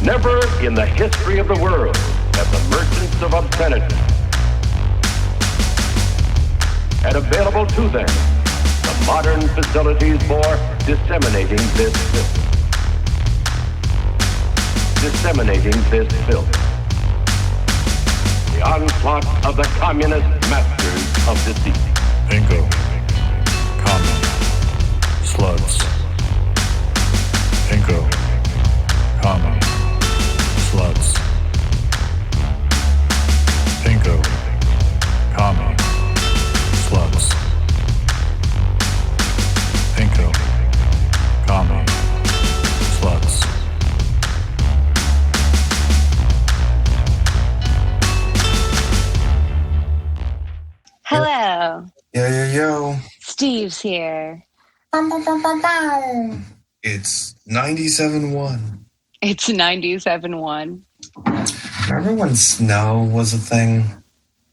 Never in the history of the world have the merchants of obscenity had available to them the modern facilities for disseminating this filth. The onslaught of the communist masters of deceit. Pinko, Commie, Slutz. Pinko, Commie, Slutz. Pinko, Commie, Slutz. Pinko, Commie, Slutz. Hello. Yo. Steve's here. It's 97.1. It's 97.1. Remember when Snow was a thing?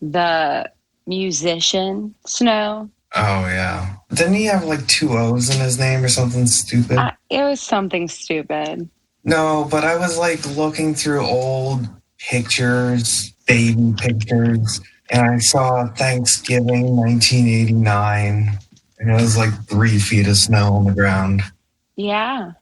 The musician, Snow. Oh, yeah. Didn't he have like 2 O's in his name or something stupid? It was something stupid. No, but I was like looking through old pictures, baby pictures, and I saw Thanksgiving 1989, and it was like 3 feet of snow on the ground. Yeah.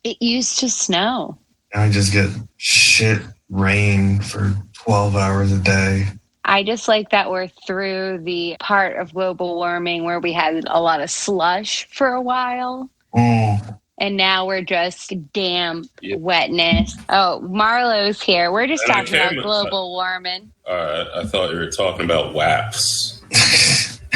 It used to snow. And I just get shit rain for 12 hours a day. I just like that we're through the part of global warming where we had a lot of slush for a while. And now we're just damp wetness. Oh, Marlo's here. We're just talking about global warming. All right. I thought you were talking about WAPs.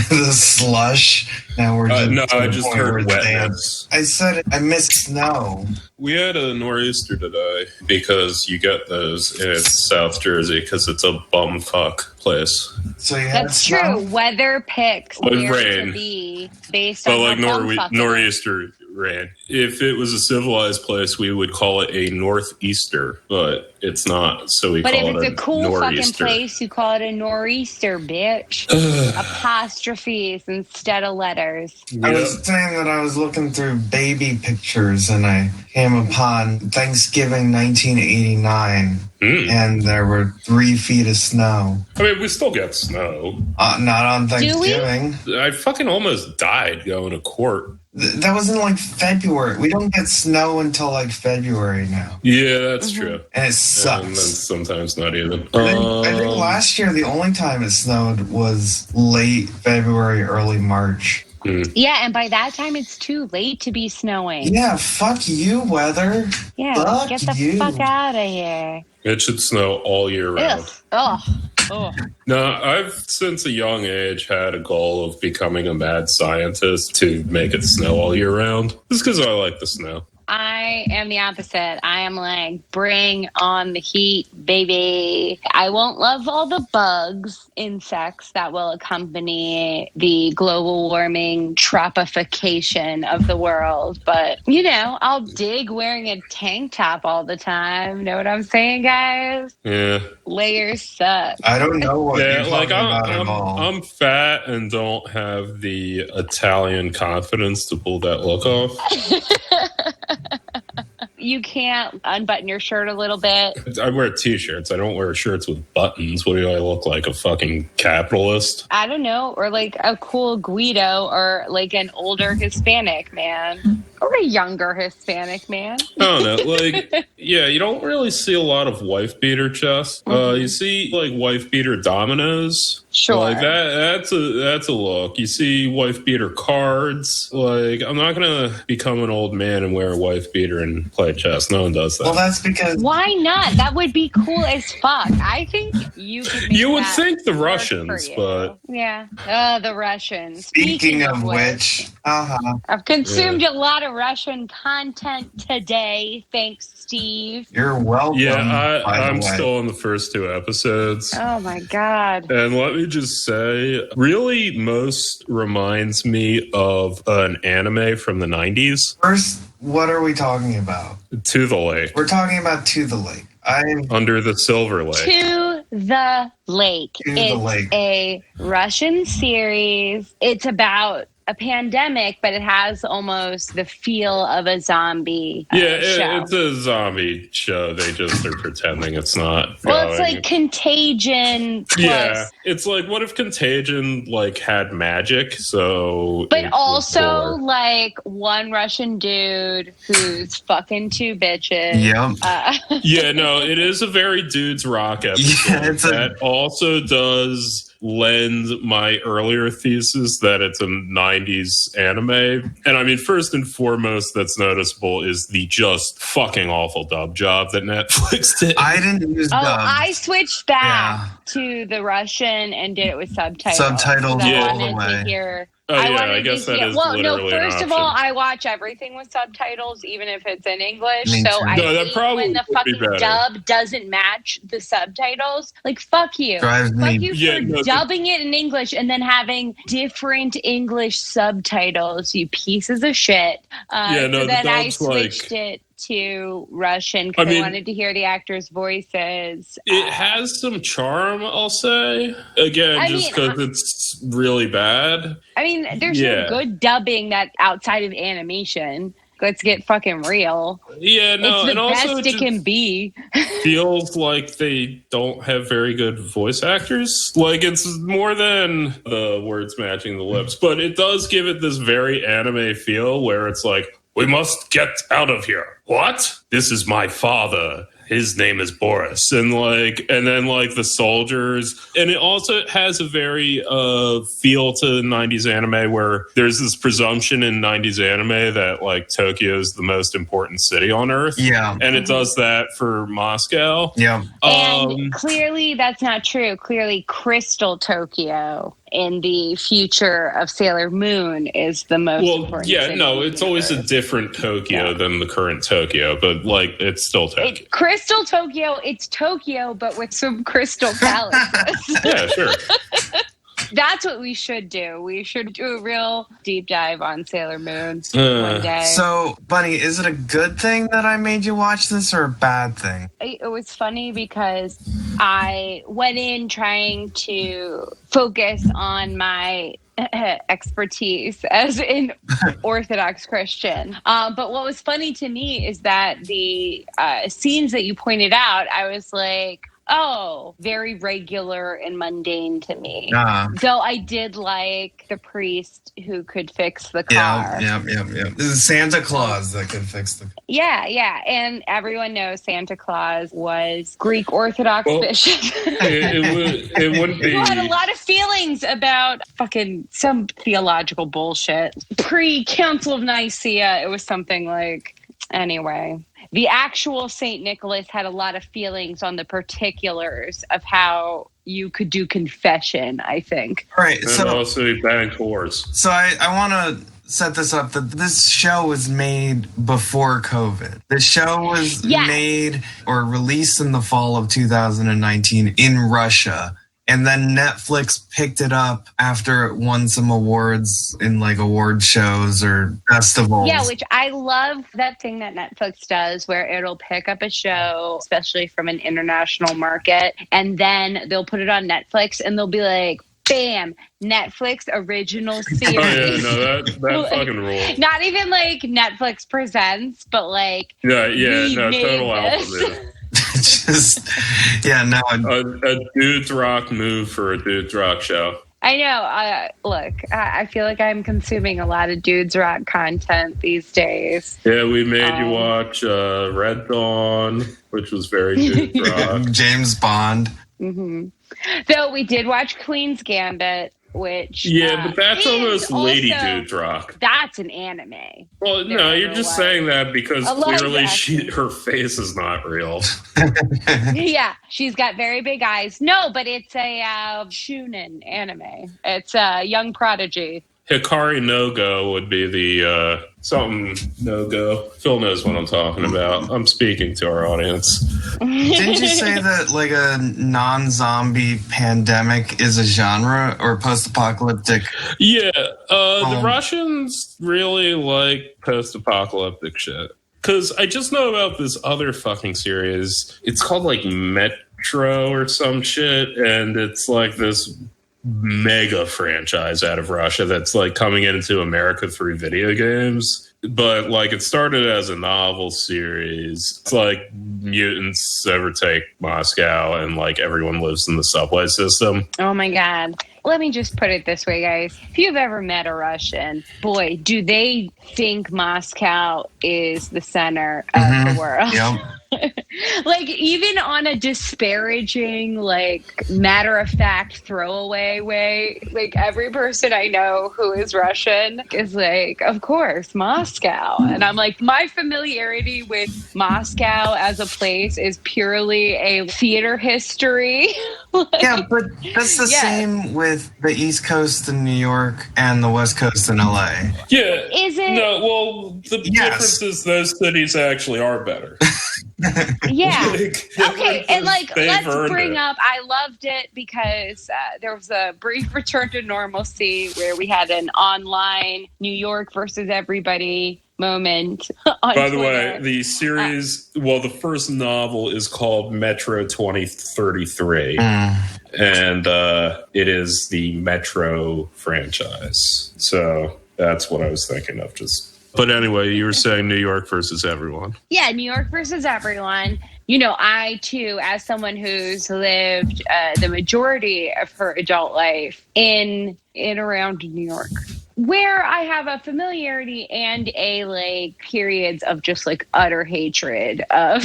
The slush. Now we're just no, I just heard wetness. I said I miss snow. We had a nor'easter today because you get those in South Jersey because it's a bumfuck place. So you had That's snow? true. Weather picks where rain. to be based But on like bumfuck nor'easter rain. If it was a civilized place, we would call it a northeaster, but it's not. So we But call if it it's a cool nor'easter. fucking place, you call it a nor'easter, bitch. Apostrophes instead of letters. I was saying that I was looking through baby pictures and I came upon Thanksgiving 1989 and there were 3 feet of snow. I mean, we still get snow. Not on Thanksgiving. I fucking almost died going to court. That was in like February. We don't get snow until like February now. Yeah, that's true. And it sucks. And then sometimes not even. I think last year the only time it snowed was late February, early March. Yeah, and by that time it's too late to be snowing. Yeah, fuck you, weather. Yeah, fuck get the you. fuck out of here. It should snow all year round. Oh. No, I've since a young age had a goal of becoming a mad scientist to make it snow all year round. Just because I like the snow. I am the opposite. I am like, bring on the heat, baby. I won't love all the bugs, insects that will accompany the global warming tropification of the world. But, you know, I'll dig wearing a tank top all the time. Know what I'm saying, guys? Yeah. Layers suck. I don't know what you're like talking about at all. I'm fat and don't have the Italian confidence to pull that look off. You can't unbutton your shirt a little bit. I wear t-shirts. I don't wear shirts with buttons. What do I look like, a fucking capitalist? I don't know, or like a cool Guido, or like an older Hispanic man, or a younger Hispanic man. I don't know. Like, yeah, you don't really see a lot of wife beater chests. You see like wife beater dominoes. Sure. Like that's a look. You see wife beater cards. Like, I'm not gonna become an old man and wear a wife beater and play chess. No one does that. Well, that's because... Why not? That would be cool as fuck. I think you could be. You would think the Russians, but... Yeah. The Russians. Speaking of which... I've consumed a lot of Russian content today. Thanks, Steve. You're welcome. Yeah, I'm still on the first 2 episodes. Oh, my God. And let me just say, really most reminds me of an anime from the 90s. First, what are we talking about? To the Lake. We're talking about To the Lake. Under the Silver Lake. To the Lake. To the Lake. A Russian series. It's about a pandemic, but it has almost the feel of a zombie show. It's a zombie show. They just are pretending it's not. Well, it's like Contagion plus. Yeah, it's like, what if Contagion like had magic? So, but also like one Russian dude who's fucking two bitches. Yep. No, it is a very dudes rock episode. That also does lend my earlier thesis that it's a 90s anime. And I mean, first and foremost that's noticeable is the just fucking awful dub job that Netflix did. I didn't use dub. I switched back to the Russian and did it with subtitles. Subtitles all the way. To hear I guess that is literally first an of all, option. I watch everything with subtitles, even if it's in English. Me So too. I No, that hate probably when the would be fucking better. dub doesn't match the subtitles. Like, fuck you. Drives me. Fuck you for dubbing it in English and then having different English subtitles, you pieces of shit. So then I switched it to Russian because I wanted to hear the actors' voices. It has some charm, I'll say. Again, just because it's really bad. I mean, there's no good dubbing that outside of animation. Let's get fucking real. Yeah, no, it's the and also best it can be. Feels like they don't have very good voice actors. Like, it's more than the words matching the lips, but it does give it this very anime feel where it's like, we must get out of here. What? This is my father. His name is Boris. And then the soldiers. And it also has a very feel to 90s anime where there's this presumption in 90s anime that like Tokyo is the most important city on earth. Yeah. And it does that for Moscow. Yeah. And clearly that's not true. Clearly Crystal Tokyo in the future of Sailor Moon is the most important city. It's always a different Tokyo than the current Tokyo, but like it's still Tokyo. Crystal Tokyo, it's Tokyo, but with some crystal palaces. Yeah, sure. That's what we should do. We should do a real deep dive on Sailor Moon one day. So, Bunny, is it a good thing that I made you watch this or a bad thing? It was funny because I went in trying to focus on my expertise as an Orthodox Christian. But what was funny to me is that the scenes that you pointed out, I was like, oh, very regular and mundane to me. Though I did like the priest who could fix the car. Yeah. This is Santa Claus that could fix the car. Yeah. And everyone knows Santa Claus was Greek Orthodox bishop. It wouldn't be. Who had a lot of feelings about fucking some theological bullshit. Pre-Council of Nicaea, it was something like... Anyway, the actual St. Nicholas had a lot of feelings on the particulars of how you could do confession, I think. Right. And also he banged whores. So I want to set this up that this show was made before COVID. The show was made or released in the fall of 2019 in Russia. And then Netflix picked it up after it won some awards in like award shows or festivals. Yeah, which I love that thing that Netflix does where it'll pick up a show, especially from an international market, and then they'll put it on Netflix and they'll be like, bam, Netflix original series. Oh, yeah, no, that fucking rules. Not even like Netflix presents, but like... total alpha move. A dude's rock move for a dude's rock show. I know. Look, I feel like I'm consuming a lot of dudes rock content these days. Yeah, we made you watch Red Dawn, which was very dudes rock. James Bond. Mm-hmm. Though we did watch Queen's Gambit, which but that's almost Lady Dudes Rock. That's an anime. Well, no, you're just saying that because clearly her face is not real. Yeah, she's got very big eyes. No, but it's a shounen anime. It's a young prodigy. Hikari no Go would be the something no go. Phil knows what I'm talking about. I'm speaking to our audience. Didn't you say that like a non-zombie pandemic is a genre or post-apocalyptic? Yeah, the Russians really like post-apocalyptic shit. Because I just know about this other fucking series. It's called like Metro or some shit, and it's like this mega franchise out of Russia that's like coming into America through video games. But like it started as a novel series. It's like mutants overtake Moscow and like everyone lives in the subway system. Oh my God. Let me just put it this way, guys. If you've ever met a Russian, boy, do they think Moscow is the center of the world. Yep. Like, even on a disparaging, like, matter-of-fact throwaway way, like, every person I know who is Russian is like, of course, Moscow. And I'm like, my familiarity with Moscow as a place is purely a theater history. Like, Yeah, but that's the same with the East Coast in New York and the West Coast in LA. Yeah. Is it? No, well, the difference is those cities actually are better. Yeah. Like, Okay, and like, let's bring it. up, I loved it because there was a brief return to normalcy where we had an online New York versus everybody moment on By the Twitter. way, the series, the first novel is called Metro 2033. And it is the Metro franchise. So that's what I was thinking of. But anyway, you were saying New York versus everyone. Yeah, New York versus everyone. You know, I too, as someone who's lived the majority of her adult life in around New York, where I have a familiarity and a like periods of just like utter hatred of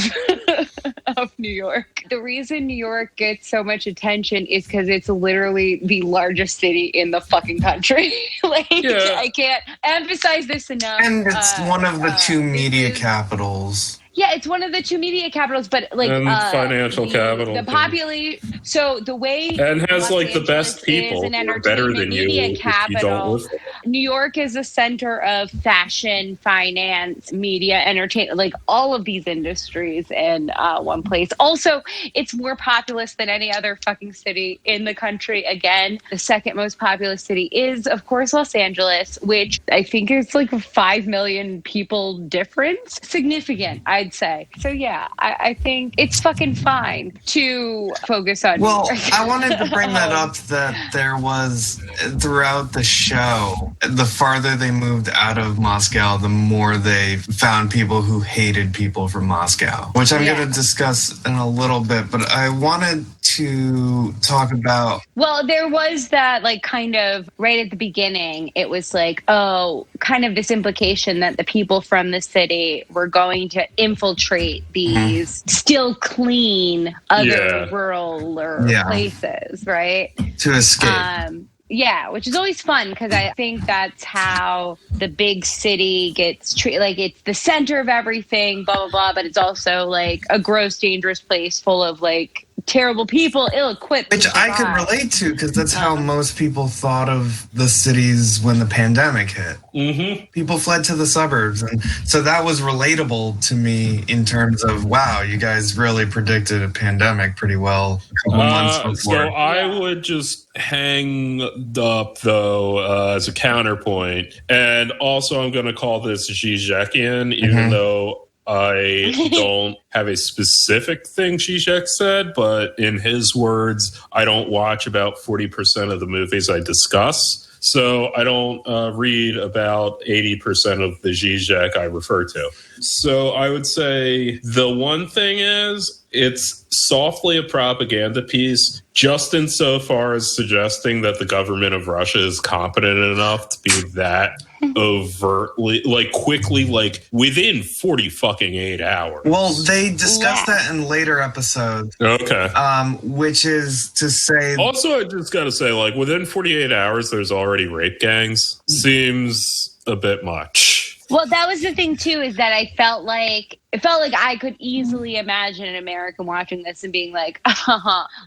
of New York. The reason New York gets so much attention is because it's literally the largest city in the fucking country. I can't emphasize this enough. And it's one of the two media capitals. Yeah, it's one of the two media capitals, but like and financial capital. The population. So the way and has Los like the Angeles best people is an who are better than you media if capital. you don't live there. New York is a center of fashion, finance, media, entertainment, like all of these industries in one place. Also, it's more populous than any other fucking city in the country. Again, the second most populous city is, of course, Los Angeles, which I think is like a 5 million people difference. Significant, I'd say. So yeah, I think it's fucking fine to focus on. Well, I wanted to bring that up that there was, throughout the show, the farther they moved out of Moscow, the more they found people who hated people from Moscow, which I'm going to discuss in a little bit, but I wanted to talk about... Well, there was that, like, kind of right at the beginning, it was like, oh, kind of this implication that the people from the city were going to infiltrate these still clean other rural places, right? To escape. Yeah, which is always fun because I think that's how the big city gets treated. Like, it's the center of everything, blah, blah, blah, but it's also like a gross, dangerous place full of like terrible people, ill-equipped. Which I could relate to because that's how most people thought of the cities when the pandemic hit. Mm-hmm. People fled to the suburbs. And so that was relatable to me in terms of, wow, you guys really predicted a pandemic pretty well a couple months before. So I would just hang up, though, as a counterpoint. And also I'm going to call this Zizhekian, even though I don't have a specific thing Zizek said, but in his words, I don't watch about 40% of the movies I discuss. So I don't read about 80% of the Zizek I refer to. So I would say the one thing is it's softly a propaganda piece, just insofar as suggesting that the government of Russia is competent enough to be that overtly, like quickly, like within 48 hours. Well, they discussed that in later episodes. Okay. Which is to say... Also, I just got to say, like, within 48 hours, there's already rape gangs. Seems a bit much. Well, that was the thing, too, is that I felt like I could easily imagine an American watching this and being like,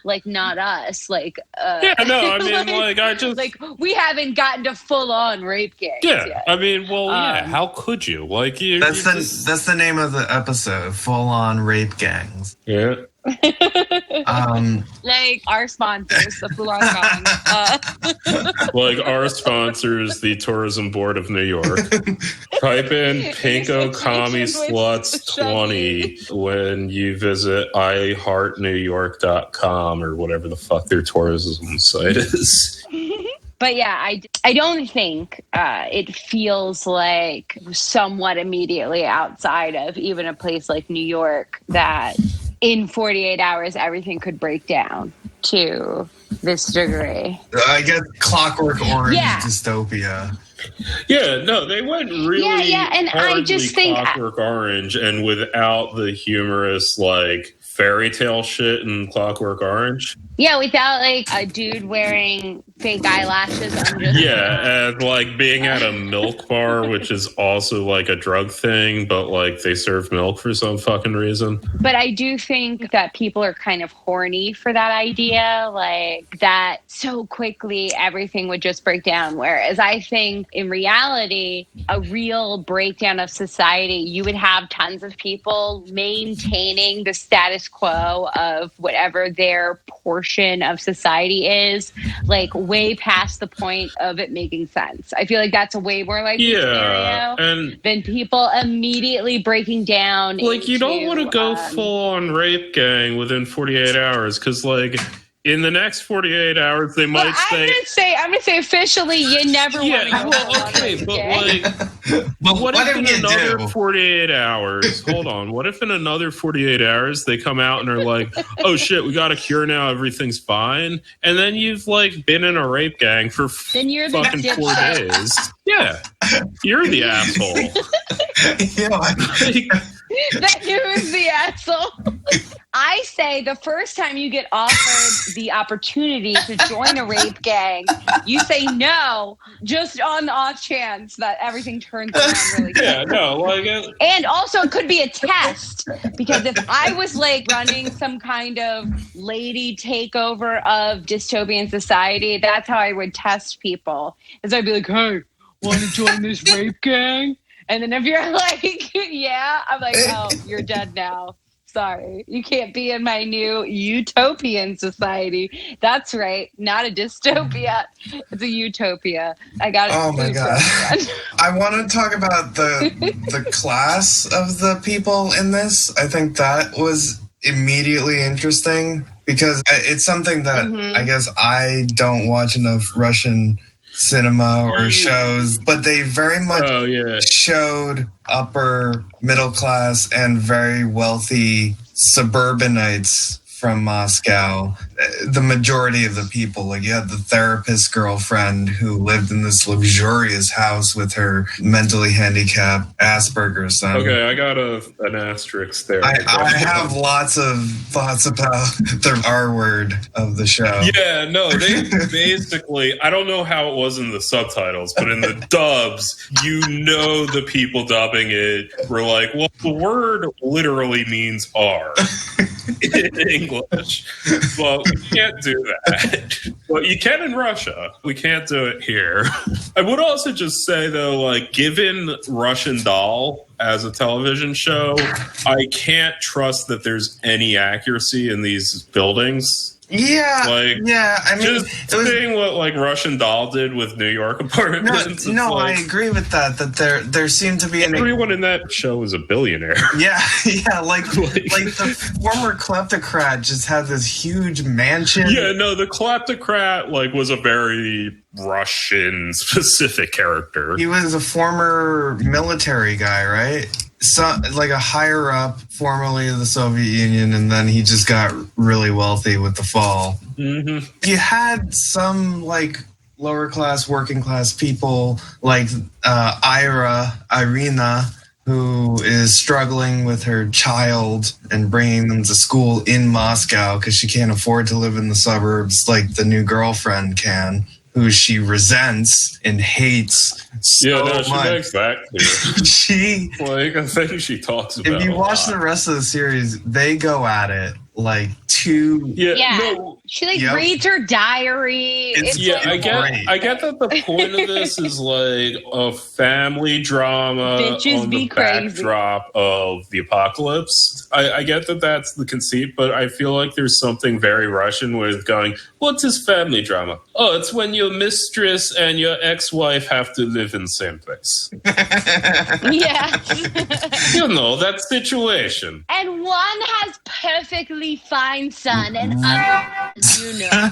like, not us. Like, yeah, no, I mean, like, I just... Like, we haven't gotten to full-on rape gangs yet. I mean, well, yeah, how could you? Like, that's the name of the episode, Full-On Rape Gangs. Yeah. Like our sponsors, the Fulan Gong. Like our sponsors, the Tourism Board of New York. Type in Pinko Commie Slutz 20 when you visit iHeartNewYork.com or whatever the fuck their tourism site is. But yeah, I don't think it feels like somewhat immediately outside of even a place like New York that in 48 hours everything could break down to this degree. I guess Clockwork Orange dystopia. Yeah, no, they went really and I just think Clockwork Orange, and without the humorous like fairy tale shit in Clockwork Orange. Yeah, without like a dude wearing fake eyelashes. And like being at a milk bar, which is also like a drug thing, but like they serve milk for some fucking reason. But I do think that people are kind of horny for that idea, like that so quickly everything would just break down. Whereas I think in reality, a real breakdown of society, you would have tons of people maintaining the status quo of whatever their portion of society is, like way past the point of it making sense. I feel like that's a way more likely scenario than people immediately breaking down. Like you don't want to go full on rape gang within 48 hours because like in the next 48 hours they might say I'm gonna say officially you never want to go full on rape gang. But what if in another 48 hours, hold on, what if in another 48 hours they come out and are like, oh shit, we got a cure now, everything's fine, and then you've like been in a rape gang for fucking 4 days. Yeah, you're the asshole. That you is the asshole. I say the first time you get offered the opportunity to join a rape gang, you say no, just on the off chance that everything turns around really quick. Yeah, no, like and also it could be a test, because if I was like running some kind of lady takeover of dystopian society, that's how I would test people. Is I'd be like, hey, want to join this rape gang? And then if you're like, yeah, I'm like, oh, you're dead now. Sorry, you can't be in my new utopian society. That's right, not a dystopia. It's a utopia. I got it. Oh my god! I want to talk about the class of the people in this. I think that was immediately interesting because it's something that I guess I don't watch enough Russian cinema or shows, but they very much showed upper middle class and very wealthy suburbanites from Moscow. The majority of the people, like you had the therapist girlfriend who lived in this luxurious house with her mentally handicapped Asperger's son. Okay, I got an asterisk there. I have lots of thoughts about the R word of the show. Yeah, no, they basically, I don't know how it was in the subtitles, but in the dubs, you know the people dubbing it were like, well, the word literally means R in English, but we can't do that. But you can in Russia. We can't do it here. I would also just say, though, like, given Russian Doll as a television show, I can't trust that there's any accuracy in these buildings. Yeah, I mean, just seeing what like Russian Doll did with New York apartments. No, like, I agree with that. That there seemed to be everyone in that show is a billionaire. Yeah, like the former kleptocrat just had this huge mansion. Yeah, no, the kleptocrat like was a very Russian specific character. He was a former military guy, right? So, like a higher up, formerly of the Soviet Union, and then he just got really wealthy with the fall. Mm-hmm. You had some like lower class, working class people, like Irina, who is struggling with her child and bringing them to school in Moscow because she can't afford to live in the suburbs like the new girlfriend can, who she resents and hates so much. She makes that clear. She, like, I think she talks about. If you watch the rest of the series, they go at it like two. No, She like Yep. reads her diary. It's- It's Yeah, like, I get that the point of this is like a family drama Bitches on be the crazy. backdrop of the apocalypse. I get that that's the conceit, but I feel like there's something very Russian with going, what's his family drama? Oh, it's when your mistress and your ex-wife have to live in the same place. yeah. You know, that situation. And one has perfectly fine son, and other, you know.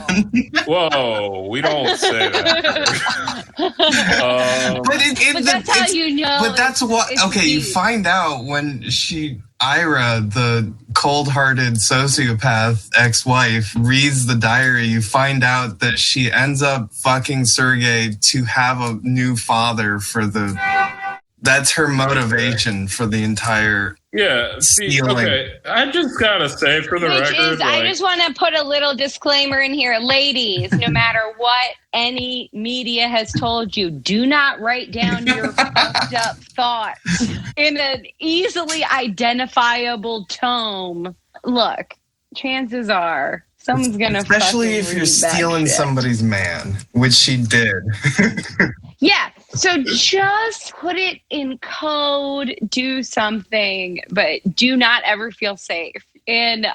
Whoa, we don't say that. But that's how you know. But that's what. it's Okay, you deep. find out when Ira, the cold-hearted sociopath ex-wife, reads the diary. You find out that she ends up fucking Sergei to have a new father for the. That's her motivation for the entire. Yeah, see, Stealing. okay, I just gotta say for the Which record, is, I like, just want to put a little disclaimer in here. Ladies, no matter what any media has told you, do not write down your fucked up thoughts in an easily identifiable tome. Look, chances are someone's going to Especially if you're stealing somebody's man, which she did. Yeah, so just put it in code, do something, but do not ever feel safe in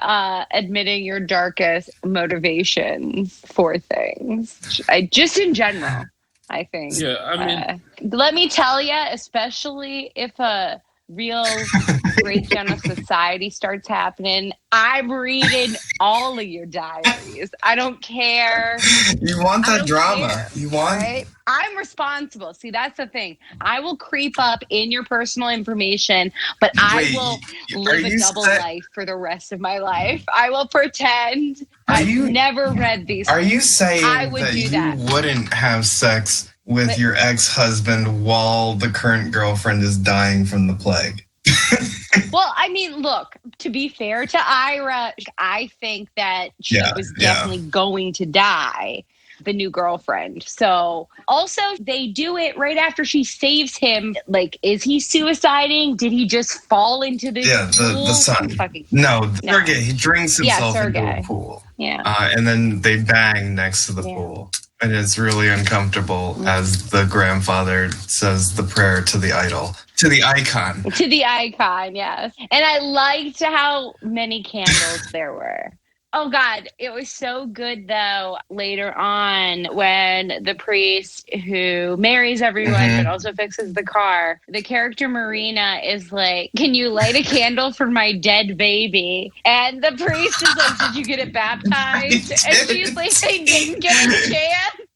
admitting your darkest motivations for things. Just in general, I think. yeah, I mean, Let me tell you, especially if a real breakdown of society starts happening, I'm reading all of your diaries. I don't care. You want I that don't drama. care, You want. right? I'm responsible. See, that's the thing. I will creep up in your personal information, but I Wait, will are live a you double set- life for the rest of my life. I will pretend Are I've you- never read these. Are you saying I would that do you that. wouldn't have sex with But- your ex-husband while the current girlfriend is dying from the plague? Well, I mean, look, to be fair to Ira, I think that she Yeah, was yeah. definitely going to die, the new girlfriend. So also they do it right after she saves him. Like, is he suiciding? Did he just fall into the Yeah, the pool? son. Fucking, No, No. Sergei. He drinks Yeah, himself into Sergei. a pool. yeah. And then they bang next to the Yeah. pool. And it's really uncomfortable as the grandfather says the prayer to the idol, to the icon. To the icon, yes. And I liked how many candles there were. Oh, God. It was so good, though, later on when the priest who marries everyone Mhm. but also fixes the car, the character Marina is like, can you light a candle for my dead baby? And the priest is like, did you get it baptized? And she's like, I didn't get a chance.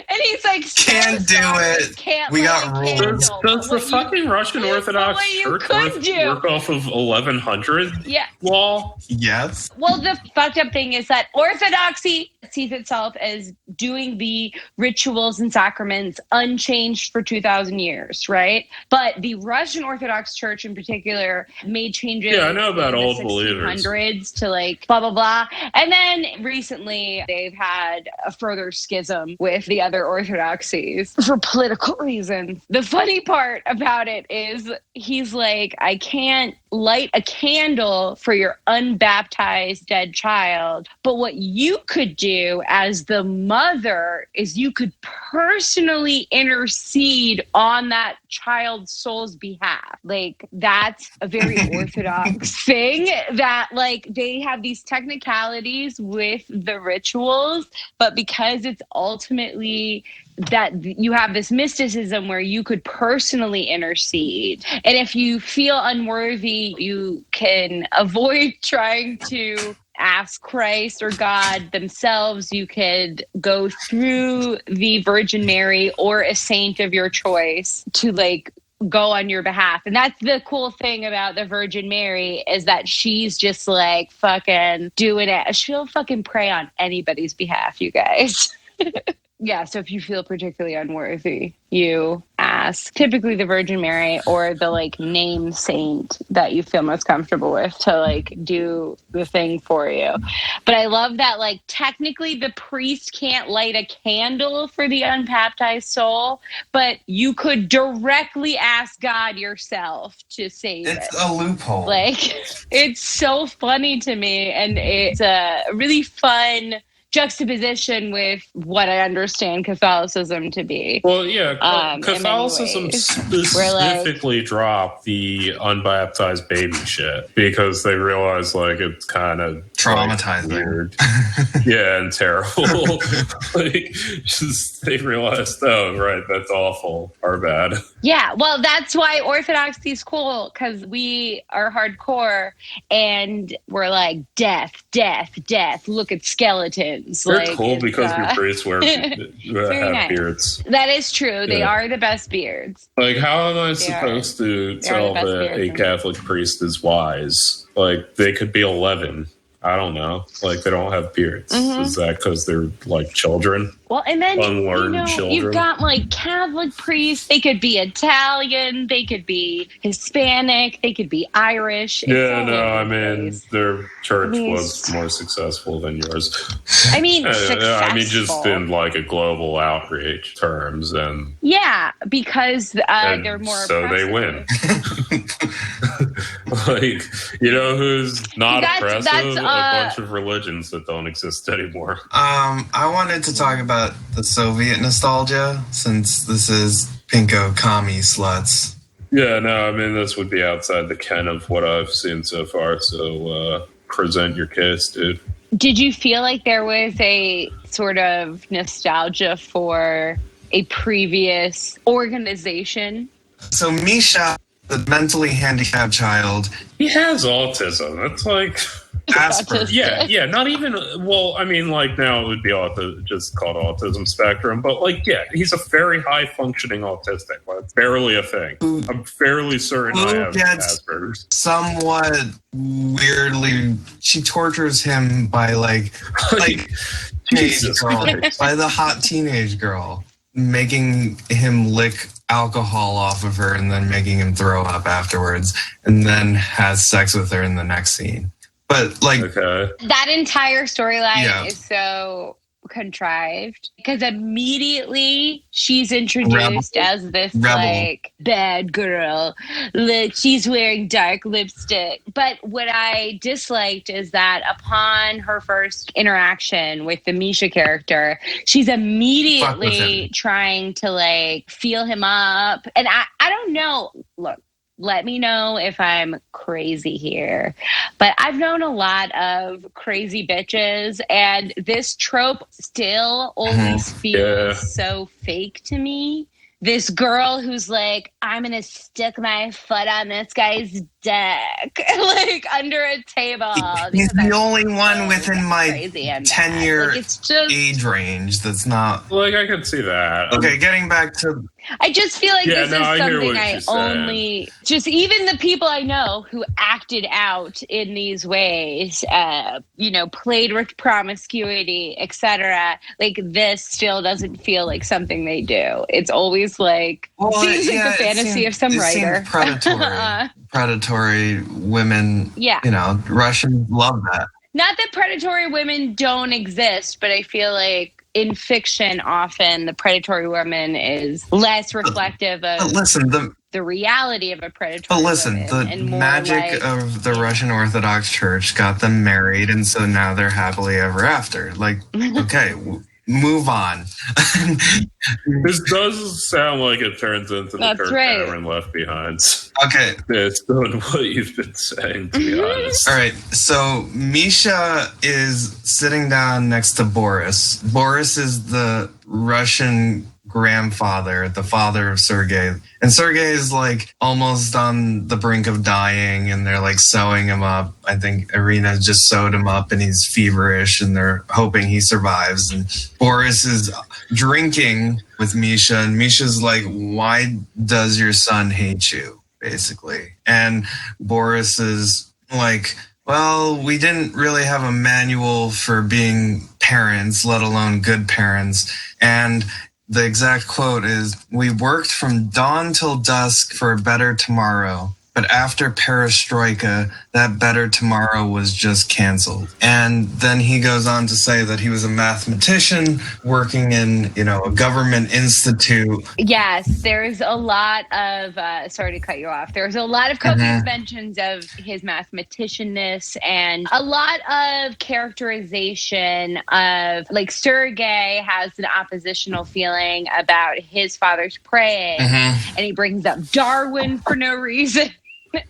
And he's like, so Can't do sorry, it. Can't We light got a rules. candle. does the What you- fucking Russian Orthodox what you Church could do. work off of 1100 Yeah. law? Yes. Well, the fucked up thing is that Orthodoxy sees itself as doing the rituals and sacraments unchanged for 2,000 years, right? But the Russian Orthodox Church in particular made changes. Yeah, I know about in the old believers. 1600s to like blah, blah, blah. And then recently they've had a further schism with the other orthodoxies for political reasons. The funny part about it is he's like, I can't light a candle for your unbaptized dead child. But what you could do as the mother is you could personally intercede on that child's soul's behalf. Like, that's a very Orthodox thing that, like, they have these technicalities with the rituals, but because it's ultimately that you have this mysticism where you could personally intercede. And if you feel unworthy, you can avoid trying to ask Christ or God themselves. You could go through the Virgin Mary or a saint of your choice to like go on your behalf. And that's the cool thing about the Virgin Mary is that she's just like fucking doing it. She'll fucking pray on anybody's behalf, you guys. Yeah, so if you feel particularly unworthy, you ask typically the Virgin Mary or the like name saint that you feel most comfortable with to like do the thing for you. But I love that like technically the priest can't light a candle for the unbaptized soul, but you could directly ask God yourself to save it. It's a loophole. Like, it's so funny to me, and it's a really fun juxtaposition with what I understand Catholicism to be. Well, yeah, in Catholicism many ways. specifically dropped the unbaptized baby shit because they realized like it's kind of traumatizing, weird, yeah, and terrible. Like, just they realized, oh, right, that's awful. Our bad. Yeah, well, that's why Orthodoxy is cool, because we are hardcore and we're like, death, death, death. Look at skeletons. They're like, cool because your priests have nice. Beards. That is true. They Yeah. are the best beards. Like, how am I supposed to tell that a Catholic priest is wise? Like, they could be 11. I don't know. Like, they don't have beards. Mm-hmm. Is that because they're like children? Well, and then Unlearned children. You've got like Catholic priests. They could be Italian. They could be Hispanic. They could be Irish. Yeah, no, I mean, their church was more successful than yours. I mean, I mean, just in like a global outreach terms, and yeah, because they're more. So they win. Like, you know, who's not oppressive? A bunch of religions that don't exist anymore. I wanted to talk about the Soviet nostalgia, since this is Pinko, Commie, Slutz. Yeah, no, I mean, this would be outside the ken of what I've seen so far, so present your case, dude. Did you feel like there was a sort of nostalgia for a previous organization? So Misha, the mentally handicapped child, he has autism. That's like... Asperger's. Yeah, not even, well, I mean, like, now it would be just called autism spectrum, but, like, yeah, he's a very high-functioning autistic. That's barely a thing. I'm fairly certain I have Asperger's. Somewhat weirdly, she tortures him by, like Jesus girl, Christ. by the hot teenage girl, making him lick alcohol off of her and then making him throw up afterwards, and then has sex with her in the next scene. But like that entire storyline is so contrived because immediately she's introduced as this like bad girl. Look, she's wearing dark lipstick. But what I disliked is that upon her first interaction with the Misha character, she's immediately trying to like feel him up. And I don't know. Look, let me know if I'm crazy here. But I've known a lot of crazy bitches, and this trope still always feels so fake to me. This girl who's like, I'm going to stick my foot on this guy's dick, like under a table. He's the only one within my 10-year age range that's not... Like, I could see that. Okay, getting back to... I just feel like this is something I only... Just even the people I know who acted out in these ways, played with promiscuity, etc. Like, this still doesn't feel like something they do. It's always like, seems like the fantasy of some writer. Predatory women, Russians love that. Not that predatory women don't exist, but I feel like in fiction, often the predatory woman is less reflective of the reality of a predatory woman. The magic of the Russian Orthodox Church got them married, and so now they're happily ever after. Like, okay, move on. This does sound like it turns into the Kirk Cameron Left Behinds. Okay. Based on what you've been saying, to be honest. All right, so Misha is sitting down next to Boris. Boris is the Russian grandfather, the father of Sergei. And Sergei is like almost on the brink of dying, and they're like sewing him up. I think Irina just sewed him up and he's feverish and they're hoping he survives. And Boris is drinking with Misha, and Misha's like, why does your son hate you? Basically. And Boris is like, well, we didn't really have a manual for being parents, let alone good parents. And the exact quote is, we worked from dawn till dusk for a better tomorrow. but after perestroika, that better tomorrow was just canceled. And then he goes on to say that he was a mathematician working in, a government institute. Yes, there's a lot of, sorry to cut you off, there's a lot of copious mentions of his mathematicianness and a lot of characterization of, like, Sergei has an oppositional feeling about his father's praying, and he brings up Darwin for no reason.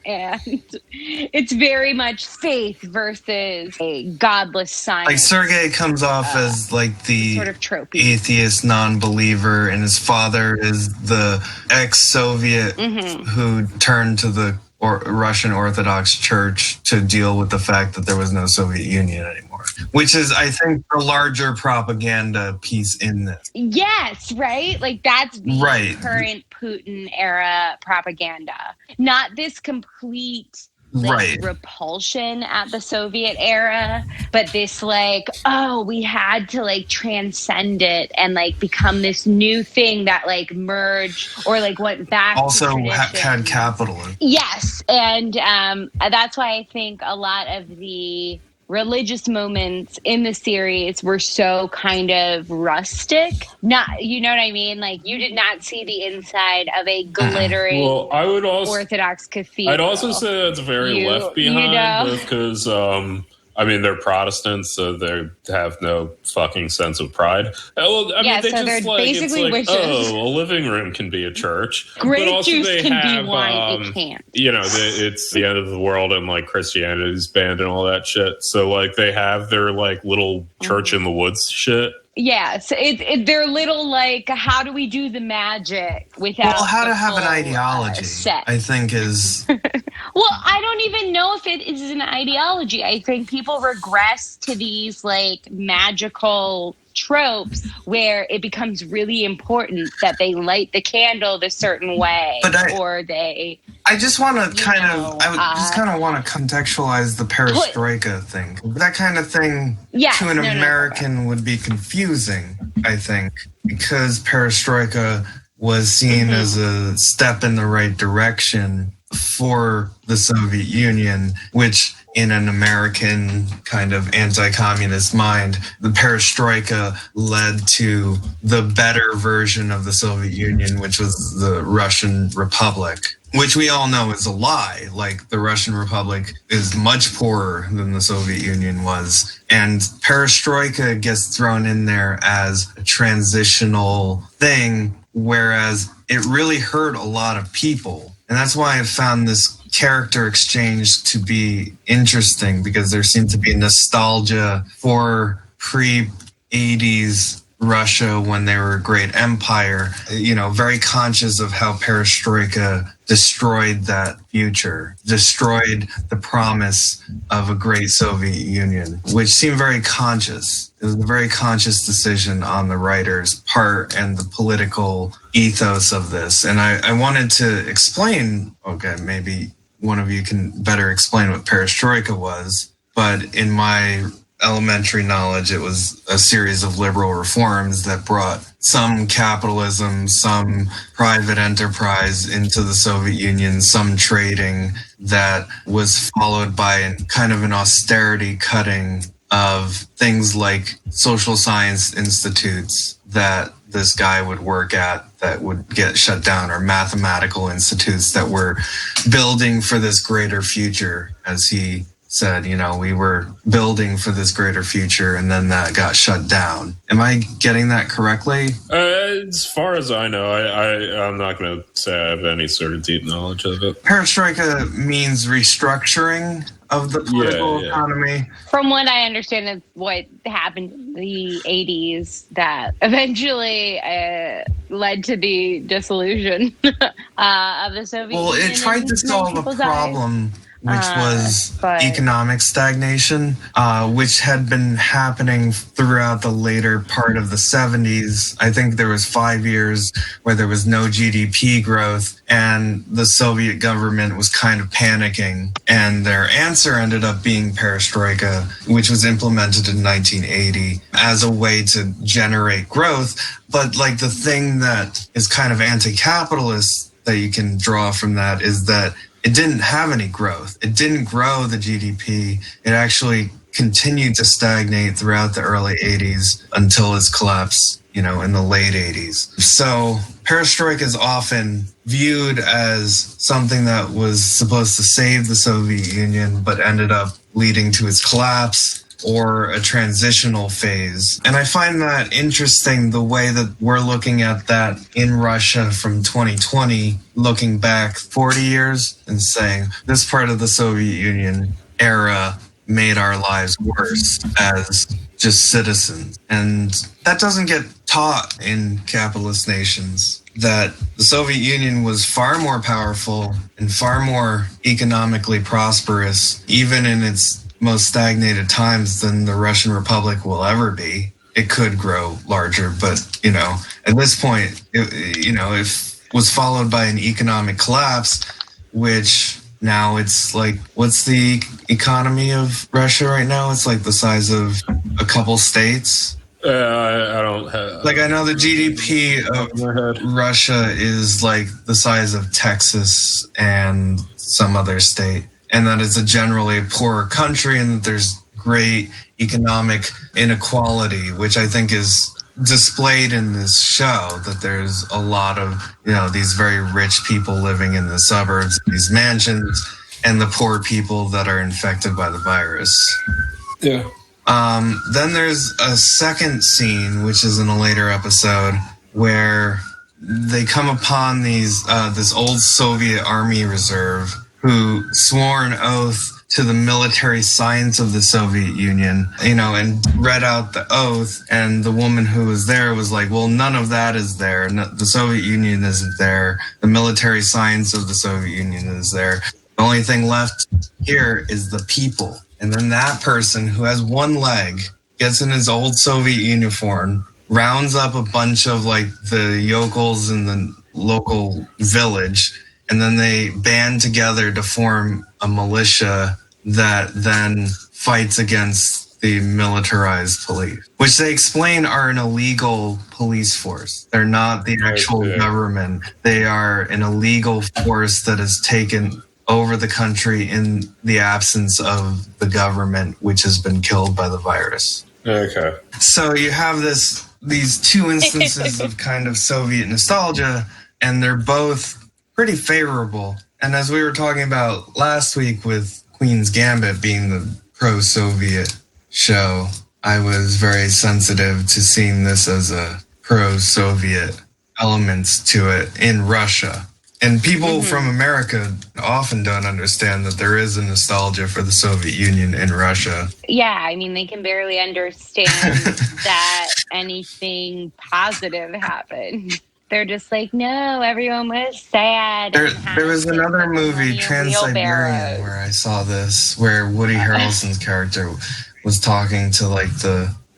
And it's very much faith versus a godless science. Like, Sergei comes off as like the sort of tropey atheist non-believer, and his father is the ex-Soviet who turned to the Russian Orthodox Church to deal with the fact that there was no Soviet Union anymore, which is, I think, the larger propaganda piece in this. Yes, right? Like, that's the current Putin era propaganda. Not this complete repulsion at the Soviet era, but this we had to transcend it and become this new thing that merged or went back also to had capitalism. Yes, and that's why I think a lot of the religious moments in the series were so kind of rustic. Not, you know what I mean? You did not see the inside of a glittering Orthodox cathedral. I'd also say that's very left behind because, they're Protestants, so they have no fucking sense of pride. Well, they so just they're basically wishes. A living room can be a church. Grape but also juice they can have, be wine, it can't. It's the end of the world and Christianity's banned and all that shit. So they have their little church in the woods shit. Yeah, so they're little how do we do the magic without how to have an ideology set. I think is well, I don't even know if it is an ideology. I think people regress to these magical tropes where it becomes really important that they light the candle the certain way, I just want to kind of want to contextualize the perestroika thing. That kind of thing to an American would be confusing, I think, because perestroika was seen as a step in the right direction for the Soviet Union, which in an American kind of anti-communist mind, the perestroika led to the better version of the Soviet Union, which was the Russian Republic, which we all know is a lie. The Russian Republic is much poorer than the Soviet Union was. And perestroika gets thrown in there as a transitional thing, whereas it really hurt a lot of people. And that's why I found this character exchange to be interesting, because there seemed to be nostalgia for pre-80s Russia when they were a great empire, very conscious of how perestroika destroyed that future, destroyed the promise of a great Soviet Union, which seemed very conscious. It was a very conscious decision on the writer's part and the political ethos of this. And I wanted to explain, maybe one of you can better explain what perestroika was, but in my elementary knowledge, it was a series of liberal reforms that brought some capitalism, some private enterprise into the Soviet Union, some trading that was followed by kind of an austerity cutting of things like social science institutes that this guy would work at that would get shut down, or mathematical institutes that were building for this greater future, as he said, we were building for this greater future, and then that got shut down. Am I getting that correctly? As far as I know, I'm not going to say I have any sort of deep knowledge of it. Perestroika means restructuring of the political economy. From what I understand of what happened in the 80s that eventually led to the dissolution of the Soviet Union. Well, it tried to solve a problem, which was economic stagnation, which had been happening throughout the later part of the 70s. I think there was 5 years where there was no GDP growth, and the Soviet government was kind of panicking. And their answer ended up being perestroika, which was implemented in 1980 as a way to generate growth. But the thing that is kind of anti-capitalist that you can draw from that is that it didn't have any growth. It didn't grow the GDP. It actually continued to stagnate throughout the early 80s until its collapse, in the late 80s. So perestroika is often viewed as something that was supposed to save the Soviet Union, but ended up leading to its collapse, or a transitional phase. And I find that interesting, the way that we're looking at that in Russia from 2020, looking back 40 years and saying this part of the Soviet Union era made our lives worse as just citizens. And that doesn't get taught in capitalist nations, that the Soviet Union was far more powerful and far more economically prosperous, even in its most stagnated times, than the Russian Republic will ever be. It could grow larger, but, at this point, it was followed by an economic collapse, which now it's like, what's the economy of Russia right now? It's like the size of a couple states. I don't have... I know the GDP of Russia is like the size of Texas and some other state, and that it's a generally poorer country, and that there's great economic inequality, which I think is displayed in this show, that there's a lot of, these very rich people living in the suburbs, these mansions, and the poor people that are infected by the virus. Yeah. Then there's a second scene, which is in a later episode, where they come upon this old Soviet army reserve who swore an oath to the military science of the Soviet Union, and read out the oath. And the woman who was there was like, well, none of that is there. No, the Soviet Union isn't there. The military science of the Soviet Union is there. The only thing left here is the people. And then that person who has one leg gets in his old Soviet uniform, rounds up a bunch of the yokels in the local village, and then they band together to form a militia that then fights against the militarized police, which they explain are an illegal police force. They're not the actual government. They are an illegal force that has taken over the country in the absence of the government, which has been killed by the virus. Okay. So you have these two instances of kind of Soviet nostalgia, and they're both pretty favorable. And as we were talking about last week with Queen's Gambit being the pro-Soviet show, I was very sensitive to seeing this as a pro-Soviet elements to it in Russia. And people from America often don't understand that there is a nostalgia for the Soviet Union in Russia. Yeah, they can barely understand that anything positive happened. They're just like, no, everyone was sad. There was another movie, Trans-Siberian, where I saw this, where Woody Harrelson's character was talking to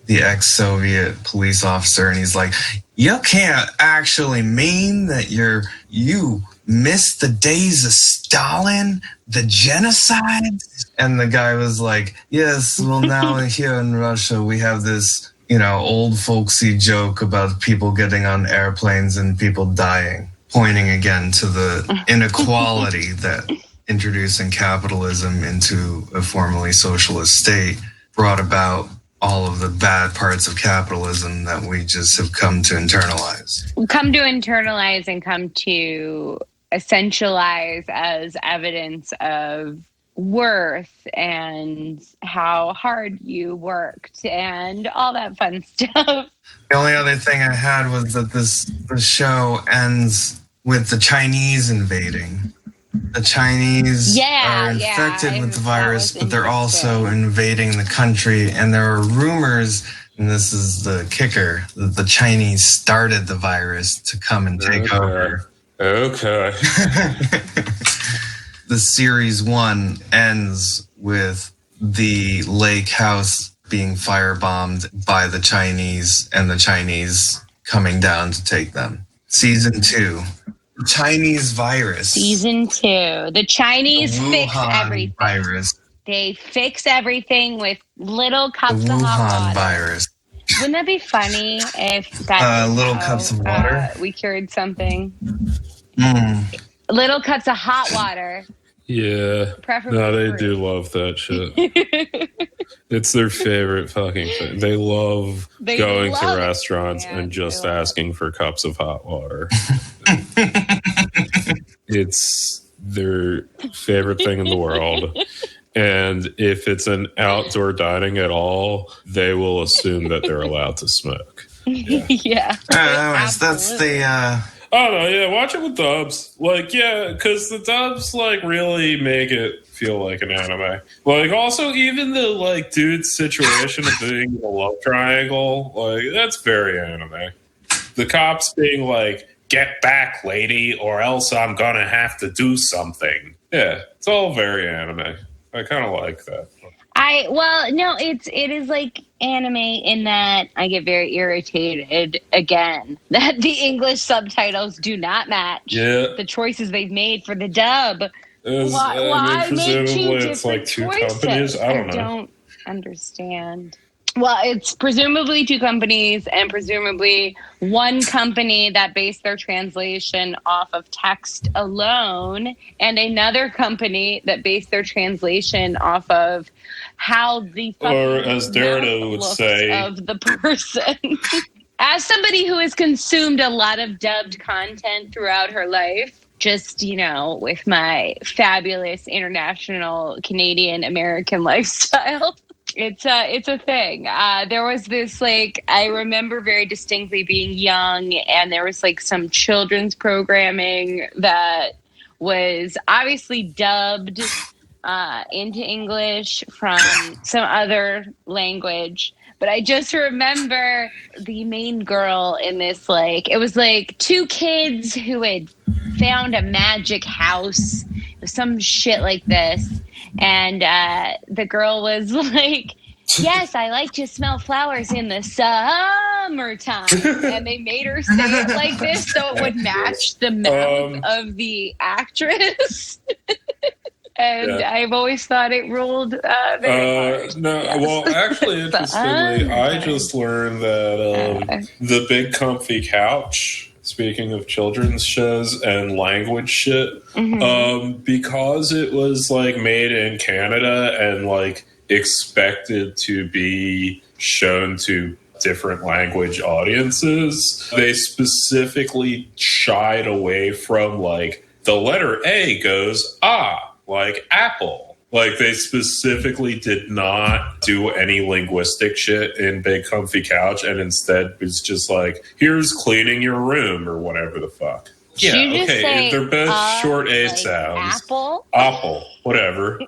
the ex-Soviet police officer, and he's like, you can't actually mean that you missed the days of Stalin, the genocide? And the guy was like, yes, well, now here in Russia, we have this, old folksy joke about people getting on airplanes and people dying, pointing again to the inequality that introducing capitalism into a formerly socialist state brought about all of the bad parts of capitalism that we just have come to internalize. Come to internalize and come to essentialize as evidence of worth and how hard you worked and all that fun stuff. The only other thing I had was that the show ends with the Chinese invading. The Chinese are infected with the virus, but they're also invading the country. And there are rumors, and this is the kicker, that the Chinese started the virus to come and take over. Okay. The series 1 ends with the lake house being firebombed by the Chinese and the Chinese coming down to take them. Season 2. Chinese virus. Season 2. The Chinese fix everything. Virus. They fix everything with little cups The of hot Wuhan water. virus. Wouldn't that be funny if that Little cups of water? We cured something. Mm. Little cups of hot water Yeah. Preferably No, they free. do love that shit. It's their favorite fucking thing. They love going to restaurants and just asking for cups of hot water. It's their favorite thing in the world. And if it's an outdoor dining at all, they will assume that they're allowed to smoke. Yeah. Anyways, that's the... Oh no, yeah, watch it with dubs. Like, yeah, because the dubs like really make it feel like an anime. Like, also even the like dude's situation of being in a love triangle, like that's very anime. The cops being like, "Get back, lady, or else I'm gonna have to do something." Yeah, it's all very anime. I kind of like that. It is like anime in that I get very irritated again that the English subtitles do not match the choices they've made for the dub. Why make two it's like different two choices? companies. I don't know. Don't understand. Well, it's presumably two companies, and presumably one company that based their translation off of text alone, and another company that based their translation off of how the or as Derrida would say, of the person. As somebody who has consumed a lot of dubbed content throughout her life, just, with my fabulous international Canadian American lifestyle, it's a thing. There was this, I remember very distinctly being young, and there was some children's programming that was obviously dubbed into English from some other language. But I just remember the main girl in this, it was two kids who had found a magic house, some shit like this. And the girl was like, "Yes, I like to smell flowers in the summertime." And they made her say it like this so it would match the mouth of the actress. And I've always thought it ruled very hard. No, yes. Well, actually, interestingly, I just learned that the Big Comfy Couch, speaking of children's shows and language shit, because it was made in Canada and expected to be shown to different language audiences, they specifically shied away from the letter A goes like apple. They specifically did not do any linguistic shit in Big Comfy Couch, and instead was just here's cleaning your room or whatever the fuck. Yeah, okay, they're both short A sounds. Apple, whatever.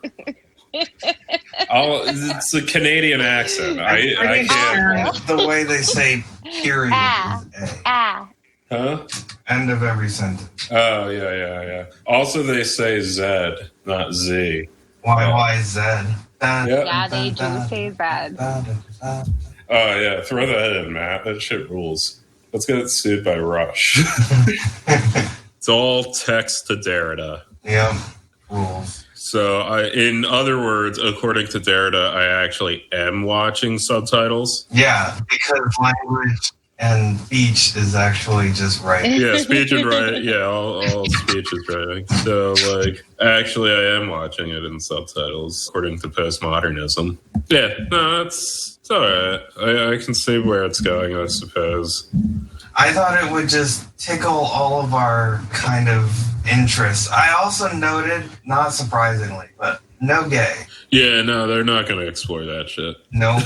It's a Canadian accent. I can't. The way they say period is A. Huh? End of every sentence. Oh, yeah. Also, they say Z, not Z. Why Z? Yeah, they do say Z. Oh, yeah. Throw that in, Matt. That shit rules. Let's get it sued by Rush. It's all text to Derrida. Yep. Rules. So, in other words, according to Derrida, I actually am watching subtitles. Yeah, because language and speech is actually just writing. Yeah, speech and writing. Yeah, all speech is writing. So, actually, I am watching it in subtitles, according to postmodernism. Yeah, no, it's all right. I can see where it's going, I suppose. I thought it would just tickle all of our kind of interests. I also noted, not surprisingly, but no gay. Yeah, no, they're not going to explore that shit. No.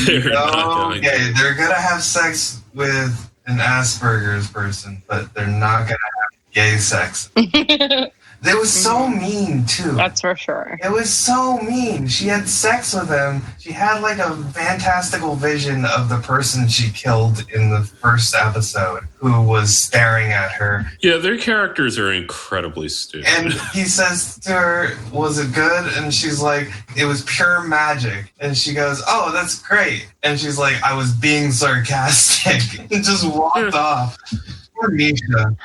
They're not gonna gay. They're going to have sex with an Asperger's person, but they're not going to have gay sex. They was so mean, too. That's for sure. It was so mean. She had sex with him. She had a fantastical vision of the person she killed in the first episode who was staring at her. Yeah, their characters are incredibly stupid. And he says to her, "Was it good?" And she's like, "It was pure magic." And she goes, "Oh, that's great." And she's like, "I was being sarcastic." And just walked off. Poor Misha.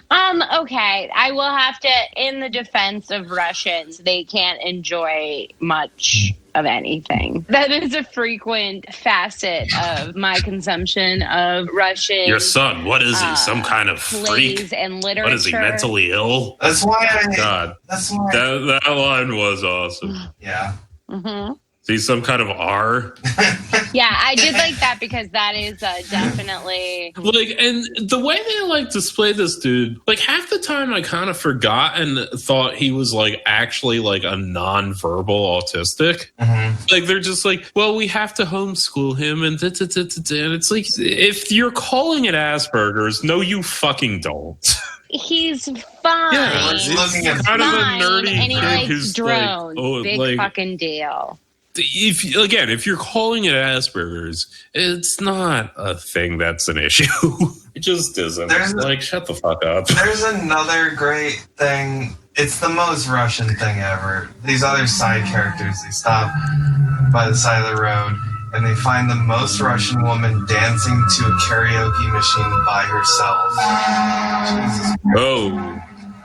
Okay. I will have to, in the defense of Russians, they can't enjoy much of anything. That is a frequent facet of my consumption of Russian. Your son, what is he? Some kind of freak? Plays and literature. What is he, mentally ill? That's why that line was awesome. Yeah. Mm-hmm. Is he some kind of R? Yeah, I did like that because that is definitely Like, and the way they like display this dude, like half the time I kind of forgot and thought he was like actually like a non-verbal autistic. Mm-hmm. Like they're just like, well, we have to homeschool him, and and it's like, if you're calling it Asperger's, no, you fucking don't. he's fine. Yeah, he's looking at kind of a Fine, nerdy and he kid likes who's drones. like, Big fucking deal. If you're calling it Asperger's, it's not a thing that's an issue. It just isn't. Shut the fuck up. There's another great thing. It's the most Russian thing ever. These other side characters, they stop by the side of the road and they find the most Russian woman dancing to a karaoke machine by herself. Jesus Christ. Oh.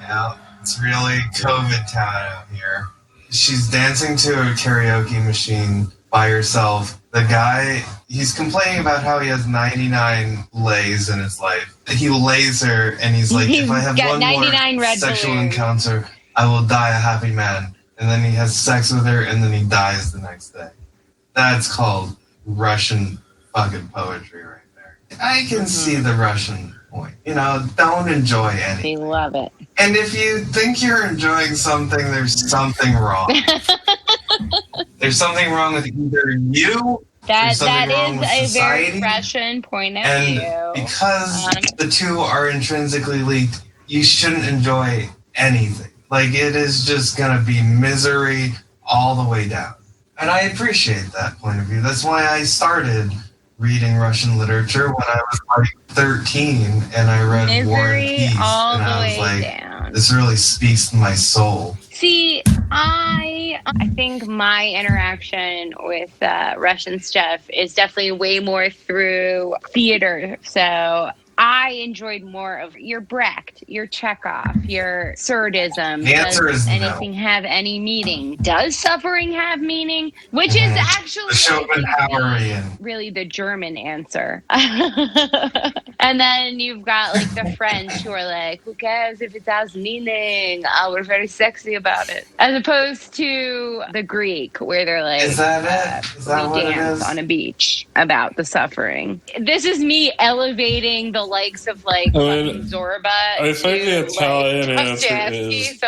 Yeah, it's really COVID town out here. She's dancing to a karaoke machine by herself. The guy, he's complaining about how he has 99 lays in his life. He lays her and he's like, if I have one more sexual encounter, I will die a happy man. And then he has sex with her and then he dies the next day. That's called Russian fucking poetry right there. I can see the Russian point. Don't enjoy anything. They love it. And if you think you're enjoying something, there's something wrong. There's something wrong with either you. That is a very Russian point of view. And because the two are intrinsically linked, you shouldn't enjoy anything. Like, it is just going to be misery all the way down. And I appreciate that point of view. That's why I started reading Russian literature when I was like 13, and I read misery War and Peace, all and the I was way like, down. This really speaks to my soul. See, I think my interaction with Russian stuff is definitely way more through theater. So I enjoyed more of your Brecht, your Chekhov, your Surdism. The answer is anything have any meaning? Does suffering have meaning? Which is actually really the German answer. And then you've got like the French who are like, who cares if it has meaning? Oh, we're very sexy about it. As opposed to the Greek where they're like, is that it? Is that what it is? On a beach about the suffering. This is me elevating the likes of like Zorba. I think the Italian answer is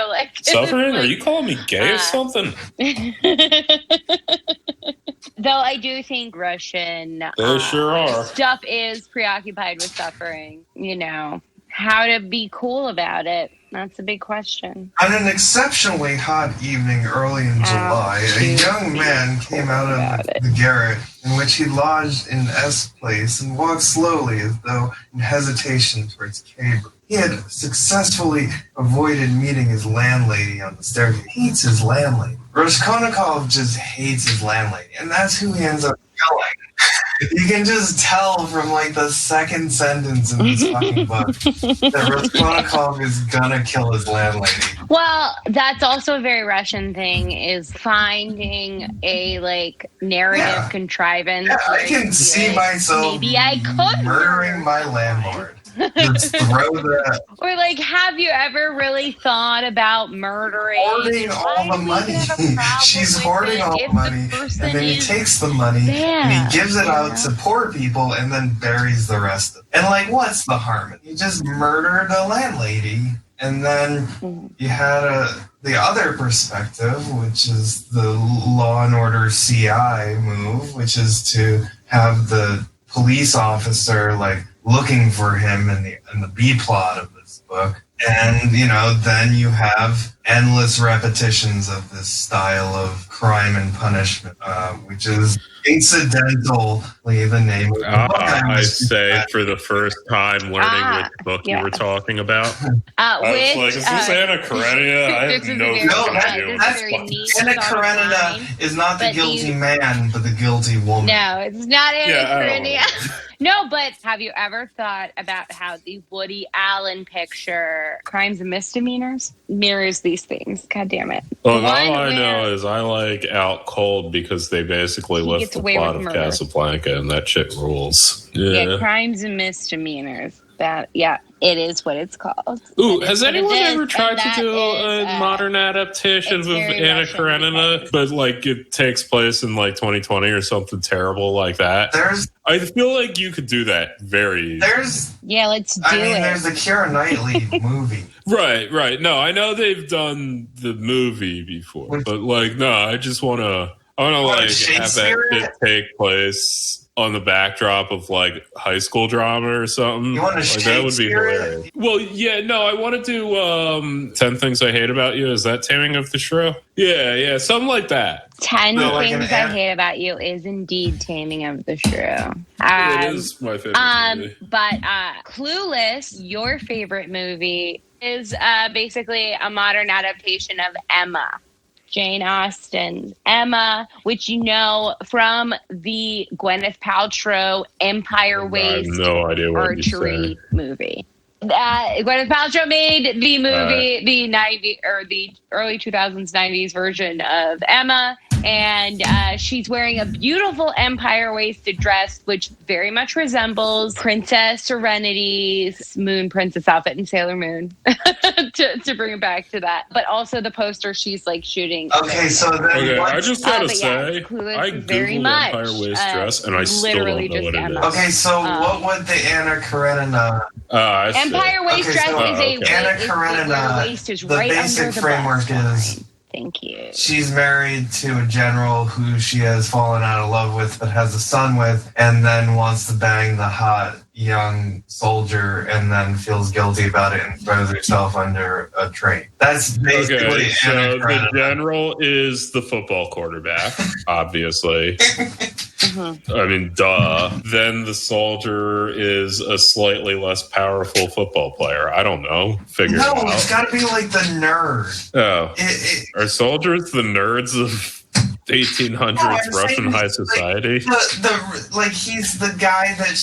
suffering. Are you calling me gay or something? Though I do think Russian they sure are. Stuff is preoccupied with suffering. How to be cool about it. That's a big question. On an exceptionally hot evening early in July, a young man came out of the garret in which he lodged in S Place and walked slowly as though in hesitation towards Cambridge. He had successfully avoided meeting his landlady on the staircase. He hates his landlady. Raskolnikov just hates his landlady, and that's who he ends up killing. You can just tell from like the second sentence in this fucking book that Raskolnikov is gonna kill his landlady. Well, that's also a very Russian thing, is finding a like narrative contrivance. Yeah, I can see myself maybe I could murdering my landlord. Just throw that. Or like, have you ever really thought about murdering? Hoarding all the money. She's hoarding all the money, and then he takes the money and he gives it out to poor people and then buries the rest of it. And like, what's the harm? You just murdered a landlady, and then you had the other perspective, which is the Law and Order CI move, which is to have the police officer like looking for him in the B plot of this book. And, then you have endless repetitions of this style of Crime and Punishment, which is incidentally the name of the book I say for the first time learning which book you were talking about. I was like, is this Anna Karenina? I have no idea. Anna Karenina is not the guilty man, but the guilty woman. No, it's not Anna Karenina. No, but have you ever thought about how the Woody Allen picture, Crimes and Misdemeanors, mirrors these things? God damn it. Well, all I know is I like Out Cold because they basically lift the plot of Casablanca, and that shit rules. Yeah, Crimes and Misdemeanors. It is what it's called. Ooh, has anyone ever tried to do a modern adaptation of Anna Karenina, but like it takes place in like 2020 or something terrible like that? I feel like you could do that very. Let's do it. There's the Keira Knightley movie. Right. No, I know they've done the movie before, but like, no, I want to like have that shit take place on the backdrop of like high school drama or something. You want to like, that would be hilarious. Well, yeah, no, I want to do 10 Things I Hate About You. Is that Taming of the Shrew? Yeah, something like that. 10 Things I Hate About You is indeed Taming of the Shrew. It is my favorite movie. But Clueless, your favorite movie, is basically a modern adaptation of Emma. Jane Austen's Emma, which you know from the Gwyneth Paltrow Empire Waist archery movie. Gwyneth Paltrow made the movie, the early 2000s, 90s version of Emma, and she's wearing a beautiful empire waisted dress, which very much resembles Princess Serenity's Moon Princess outfit in Sailor Moon, to bring it back to that. But also the poster she's like shooting. Okay, so then I just gotta say, I googled empire waist dress, and I still don't know what it is. Okay, so what would the Anna Karenina? Empire waist dress is a Anna Karenina. The basic framework is. Thank you. She's married to a general who she has fallen out of love with, but has a son with, and then wants to bang the hot young soldier, and then feels guilty about it and throws herself under a train. That's basically so the general is the football quarterback, obviously. I mean, duh. Then the soldier is a slightly less powerful football player. I don't know. Figure it out. No, it's got to be like the nerd. Oh. Are soldiers the nerds of 1800s Russian high society? He's the guy that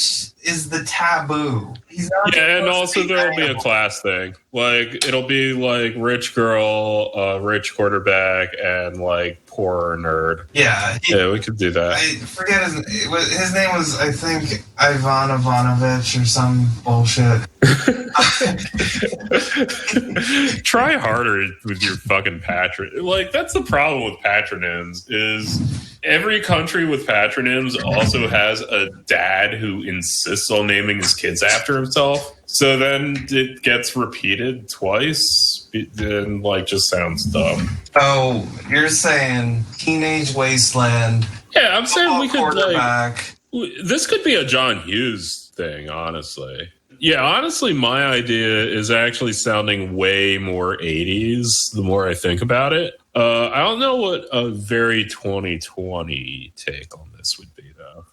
is the taboo. He's not and also there'll be a class thing. Like, it'll be like rich girl, rich quarterback, and like poor nerd. Yeah. We could do that. I forget his name was, I think, Ivan Ivanovich or some bullshit. Try harder with your fucking patron. Like, that's the problem with patronyms is every country with patronyms also has a dad who insists on naming his kids after himself. So then it gets repeated twice and like just sounds dumb. Oh, you're saying Teenage Wasteland. Yeah, I'm saying we could this could be a John Hughes thing, honestly. Yeah, honestly, my idea is actually sounding way more 80s the more I think about it. I don't know what a very 2020 take on this would be, though.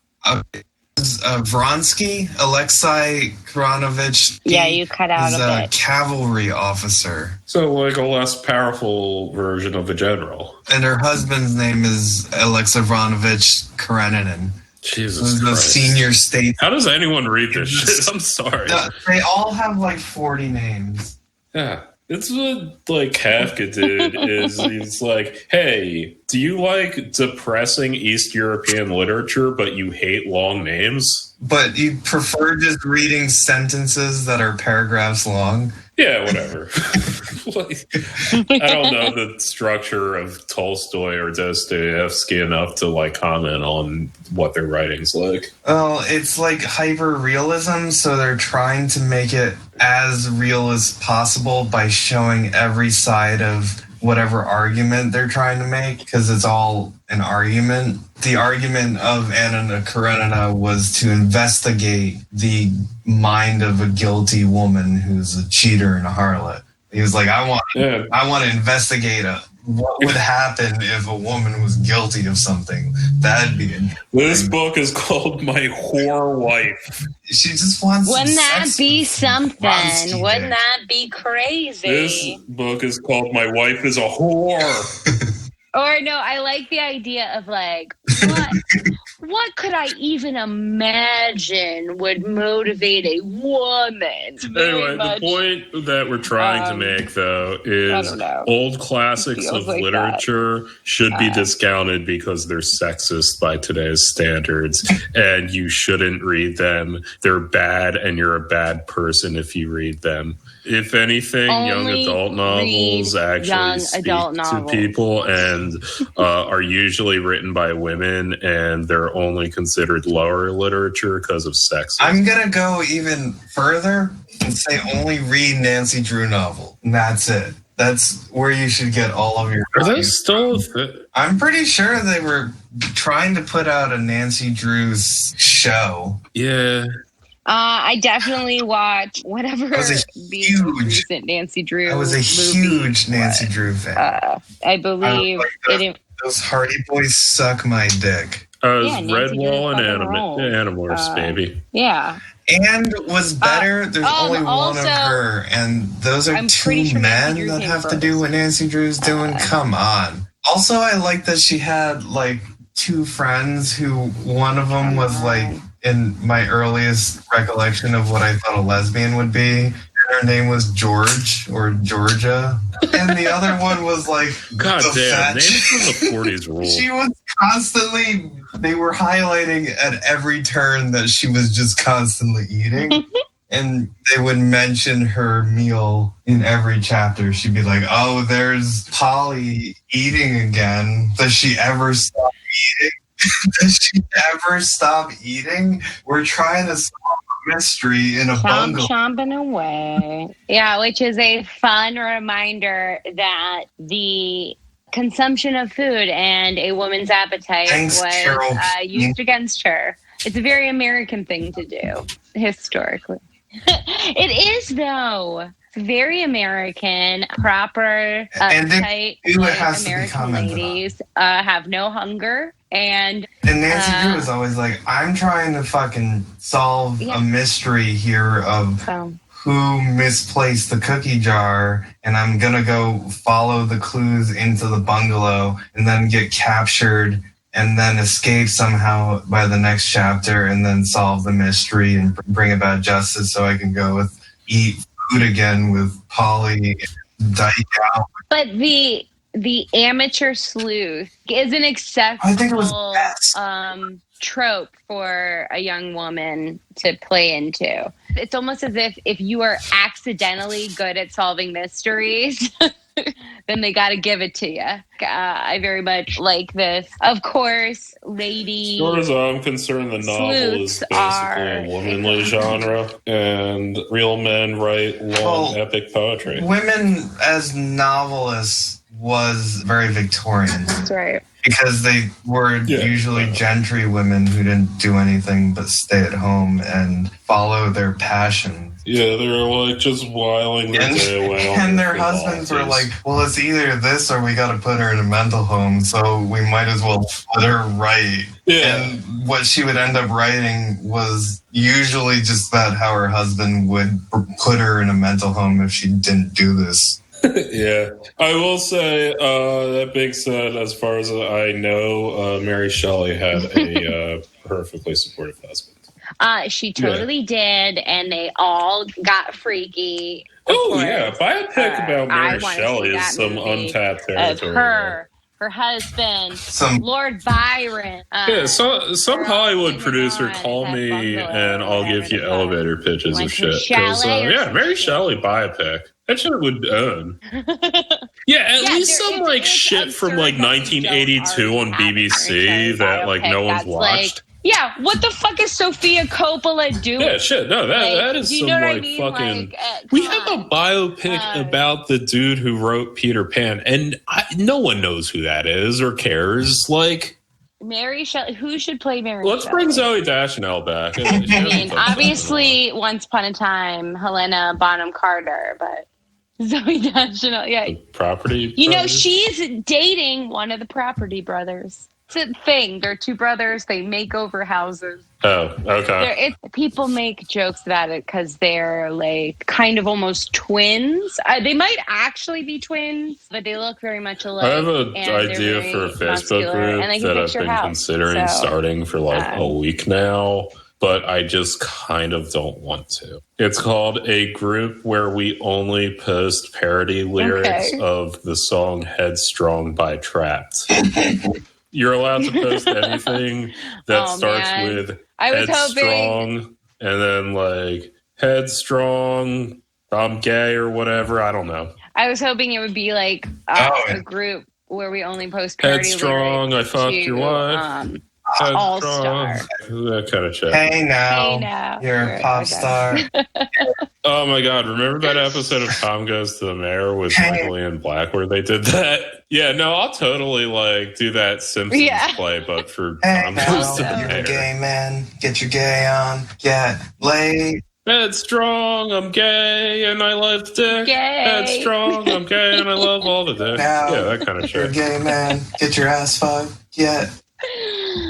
Vronsky, Alexei Karanovich. Yeah, you cut out a bit. Cavalry officer. So, like a less powerful version of a general. And her husband's name is Alexei Ivanovich Kareninin. Jesus Christ. The senior state. How does anyone read this shit? I'm sorry. They all have like 40 names. Yeah. It's what like Kafka did is he's like, hey, do you like depressing East European literature but you hate long names? But you prefer just reading sentences that are paragraphs long? Yeah, whatever. I don't know the structure of Tolstoy or Dostoevsky enough to like comment on what their writing's like. Well, it's like hyper-realism, so they're trying to make it as real as possible by showing every side of whatever argument they're trying to make, because it's all an argument. The argument of Anna Karenina was to investigate the mind of a guilty woman who's a cheater and a harlot. He was like, I want to investigate what would happen if a woman was guilty of something. That'd be it. This book is called My Whore Wife. She just wants. Wouldn't that sex be with something? Vronsky Wouldn't dick. that be crazy? This book is called My Wife is a Whore. Or no, I like the idea of like, what could I even imagine would motivate a woman? Anyway, the point that we're trying to make, though, is old classics of like literature should be discounted because they're sexist by today's standards, and you shouldn't read them. They're bad, and you're a bad person if you read them. If anything, young adult novels actually speak to people and are usually written by women, and they're only considered lower literature because of sexism. I'm going to go even further and say only read Nancy Drew novel. And that's it. That's where you should get all of your... Are those still... I'm pretty sure they were trying to put out a Nancy Drew's show. Yeah. I definitely watched whatever the recent Nancy Drew. I was a huge Nancy Drew fan. I believe those Hardy Boys suck my dick. Redwall and Animorphs, baby. Yeah. And was better. There's only one of her, and those are two men that have to do what Nancy Drew's doing. Come on. Also, I like that she had like two friends who one of them was like, in my earliest recollection of what I thought a lesbian would be, her name was George or Georgia, and the other one was like, God damn, names from the 40s rule. She was constantly, they were highlighting at every turn that she was just constantly eating. And they would mention her meal in every chapter. She'd be like, oh, there's Polly eating again. Does she ever stop eating? Does she ever stop eating? We're trying to solve a mystery in a bungalow. Chomping away. Yeah, which is a fun reminder that the consumption of food and a woman's appetite was used against her. It's a very American thing to do, historically. It is, though. It's very American, proper, tight, American ladies have no hunger. And Nancy Drew is always like, I'm trying to fucking solve a mystery here of who misplaced the cookie jar, and I'm gonna go follow the clues into the bungalow and then get captured and then escape somehow by the next chapter and then solve the mystery and bring about justice so I can go eat food again with Polly and Dyke out. But the amateur sleuth is an acceptable trope for a young woman to play into. It's almost as if you are accidentally good at solving mysteries, then they got to give it to you. I very much like this. Of course, lady. As far as I'm concerned, the novel is basically a womanly genre, and real men write long, epic poetry. Women as novelists was very Victorian. That's right. Because they were usually gentry women who didn't do anything but stay at home and follow their passion. Yeah, they were like just whiling their day away. And their husbands were like, well, it's either this or we got to put her in a mental home, so we might as well put her right. Yeah. And what she would end up writing was usually just that how her husband would put her in a mental home if she didn't do this. Yeah, I will say, that being said, as far as I know, Mary Shelley had a perfectly supportive husband. She totally did, and they all got freaky. Biopic about Mary Shelley is some untapped territory. Her husband, Lord Byron. Some Hollywood producer call me and I'll give you elevator pitches of shit. Mary Shelley biopic. That shit would own. At least some shit from 1982 on BBC that no one's watched. What the fuck is Sophia Coppola doing? Yeah, shit. No, that is some fucking. We have a biopic about the dude who wrote Peter Pan, and no one knows who that is or cares. Mary Shelley. Who should play Mary? Let's bring Zooey Deschanel back. I mean, obviously, once upon a time, Helena Bonham Carter, but. Zoe Deschanel, yeah. Property. You know, brothers? she's dating one of the Property brothers. It's a thing. They're two brothers. They make over houses. Oh, okay. People make jokes about it because they're like kind of almost twins. They might actually be twins, but they look very much alike. I have an and idea they're for a very Facebook muscular, group and they can that I've fix your been house. considering So, starting for like a week now, but I just kind of don't want to. It's called a group where we only post parody lyrics of the song Headstrong by Trapped. You're allowed to post anything that starts with Headstrong and then like Headstrong, I'm gay or whatever. I don't know. I was hoping it would be like a group where we only post parody Headstrong, lyrics I fucked your wife. All-Star. That kind of shit. Hey now, you're a pop star. Oh my God, remember that episode of Tom Goes to the Mayor with Michael Ian Black where they did that? Yeah, no, I'll totally like do that Simpsons play, but for Tom Goes to the Mayor. You're a gay man, get your gay on, get laid. Headstrong, I'm gay and I love dick. Gay. Headstrong, I'm gay and I love all the dick. Now, yeah, that kind of you're a shit. gay man, get your ass fucked, get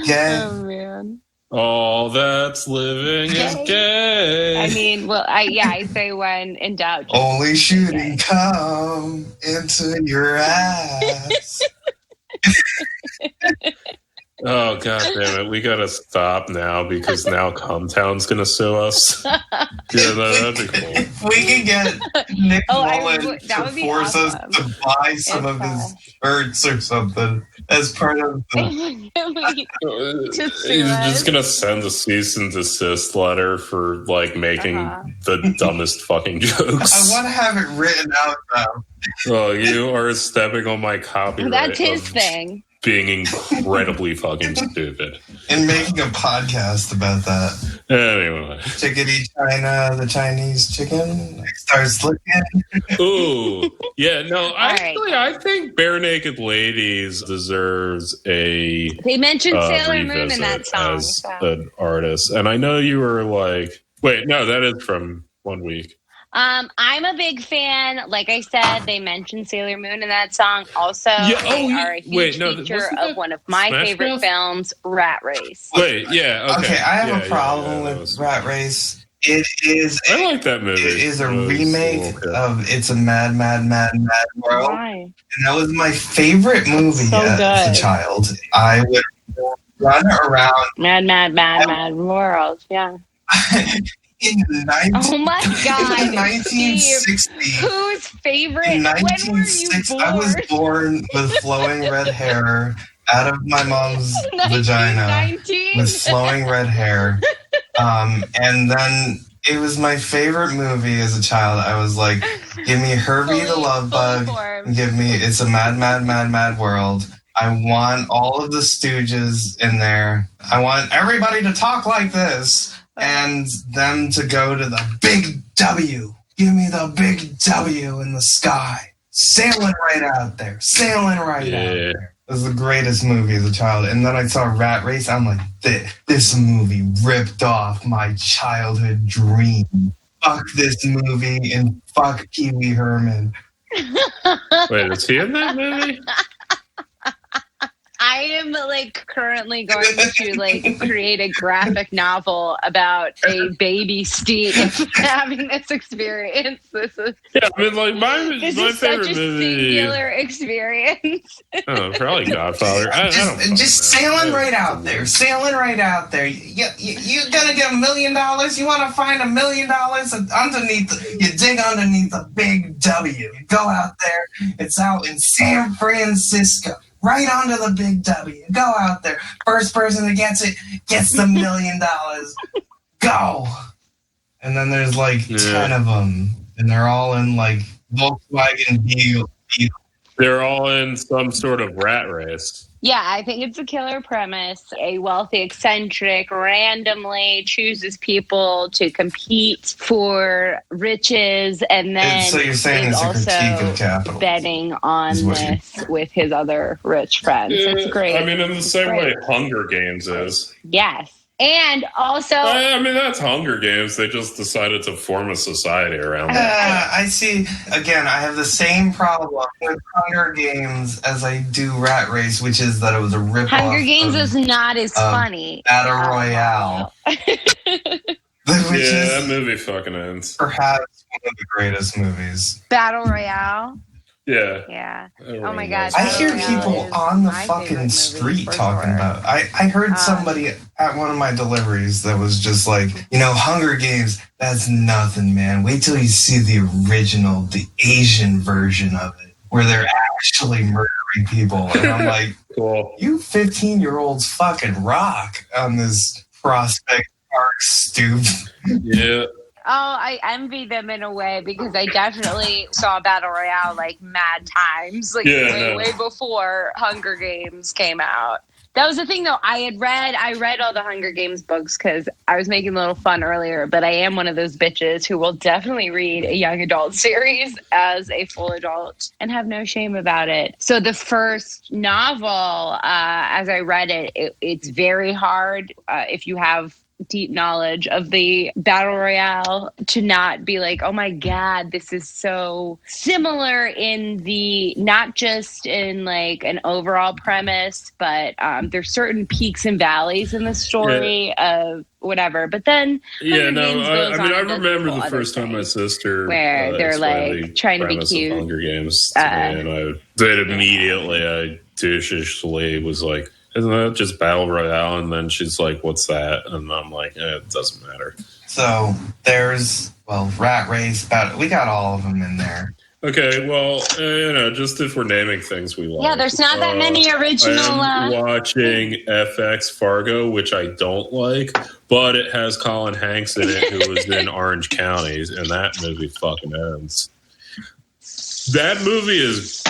gay. Oh man. All that's living is gay. I mean, well, I say when in doubt. Only shooting cum into your ass. Oh, God damn it. We got to stop now because now Cumtown's going to sue us. Yeah, that'd be cool. If we can get Nick Mullen that would to be force awesome. us to buy some of his shirts or something as part of the... He's just going to send a cease and desist letter for, like, making the dumbest fucking jokes. I want to have it written out now. Oh, you are stepping on my copyright. That's his thing. Being incredibly fucking stupid. And making a podcast about that. Anyway. Chickadee China, the Chinese chicken starts looking. Ooh. Yeah, no, I think Bare Naked Ladies deserves a They mentioned Sailor Moon in that song. As an artist. And I know you were like, wait, no, that is from 1 week. I'm a big fan. Like I said, they mentioned Sailor Moon in that song. Also, they are a huge feature of one of my favorite films, Rat Race. Wait, yeah, okay. I have a problem with Rat Race. It is. I like that movie. It is a remake of It's a Mad, Mad, Mad, Mad World. Why? And that was my favorite movie as a child. I would run around. Mad, Mad, Mad, Mad World. Yeah. In oh my God! In 1960, Steve, whose favorite? In 1960, I was born with flowing red hair out of my mom's vagina with flowing red hair, and then it was my favorite movie as a child. I was like, "Give me Herbie the Love Bug, and give me It's a Mad, Mad, Mad, Mad World." I want all of the Stooges in there. I want everybody to talk like this. And them to go to the big W. Give me the big W in the sky. Sailing right out there. Sailing right out there. It was the greatest movie as a child. And then I saw Rat Race. I'm like, this movie ripped off my childhood dream. Fuck this movie and fuck Pee Wee Herman. Wait, is he in that movie? I am like currently going to like create a graphic novel about a baby Steve having this experience. This is I mean, like my favorite such a movie. singular experience. Oh, probably Godfather. Just sailing right out there. Sailing right out there. You're gonna get $1 million. You want to find $1 million underneath? You dig underneath the big W. You go out there. It's out in San Francisco. Right onto the big W. Go out there. First person that gets it gets the $1 million. Go. And then there's like 10 of them. And they're all in like Volkswagen Beetle. They're all in some sort of rat race. Yeah, I think it's a killer premise. A wealthy eccentric randomly chooses people to compete for riches, and then so you're saying it's a critique of capital, betting on this with his other rich friends. It's great. I mean, in the same way Hunger Games is. Yes. And also, I mean, that's Hunger Games. They just decided to form a society around it. I see. Again, I have the same problem with Hunger Games as I do Rat Race, which is that it was a ripoff. Hunger Games is not as funny. Battle Royale. That movie fucking ends. Perhaps one of the greatest movies. Battle Royale. Yeah. Oh my god. I hear people on the fucking street talking about it. I heard somebody at one of my deliveries that was just like, Hunger Games, that's nothing, man. Wait till you see the original, the Asian version of it, where they're actually murdering people. And I'm like, cool. You 15-year-olds fucking rock on this Prospect Park stoop. Yeah. Oh, I envy them in a way because I definitely saw Battle Royale like mad times, way before Hunger Games came out. That was the thing, though. I read all the Hunger Games books because I was making a little fun earlier, but I am one of those bitches who will definitely read a young adult series as a full adult and have no shame about it. So the first novel, as I read it, it's very hard if you have deep knowledge of the Battle Royale to not be like, oh my god, this is so similar in the, not just in like an overall premise, but there's certain peaks and valleys in the story of whatever. But then I remember the first time my sister where they're like trying to be cute. Hunger Games to me, and I did immediately. I douchishly was like, isn't that just Battle Royale? And then she's like, what's that? And I'm like, it doesn't matter. So there's, Rat Race, we got all of them in there. Okay, well, just if we're naming things we like. Yeah, there's not that many original. I'm watching FX Fargo, which I don't like, but it has Colin Hanks in it, who was in Orange County, and that movie fucking ends. That movie is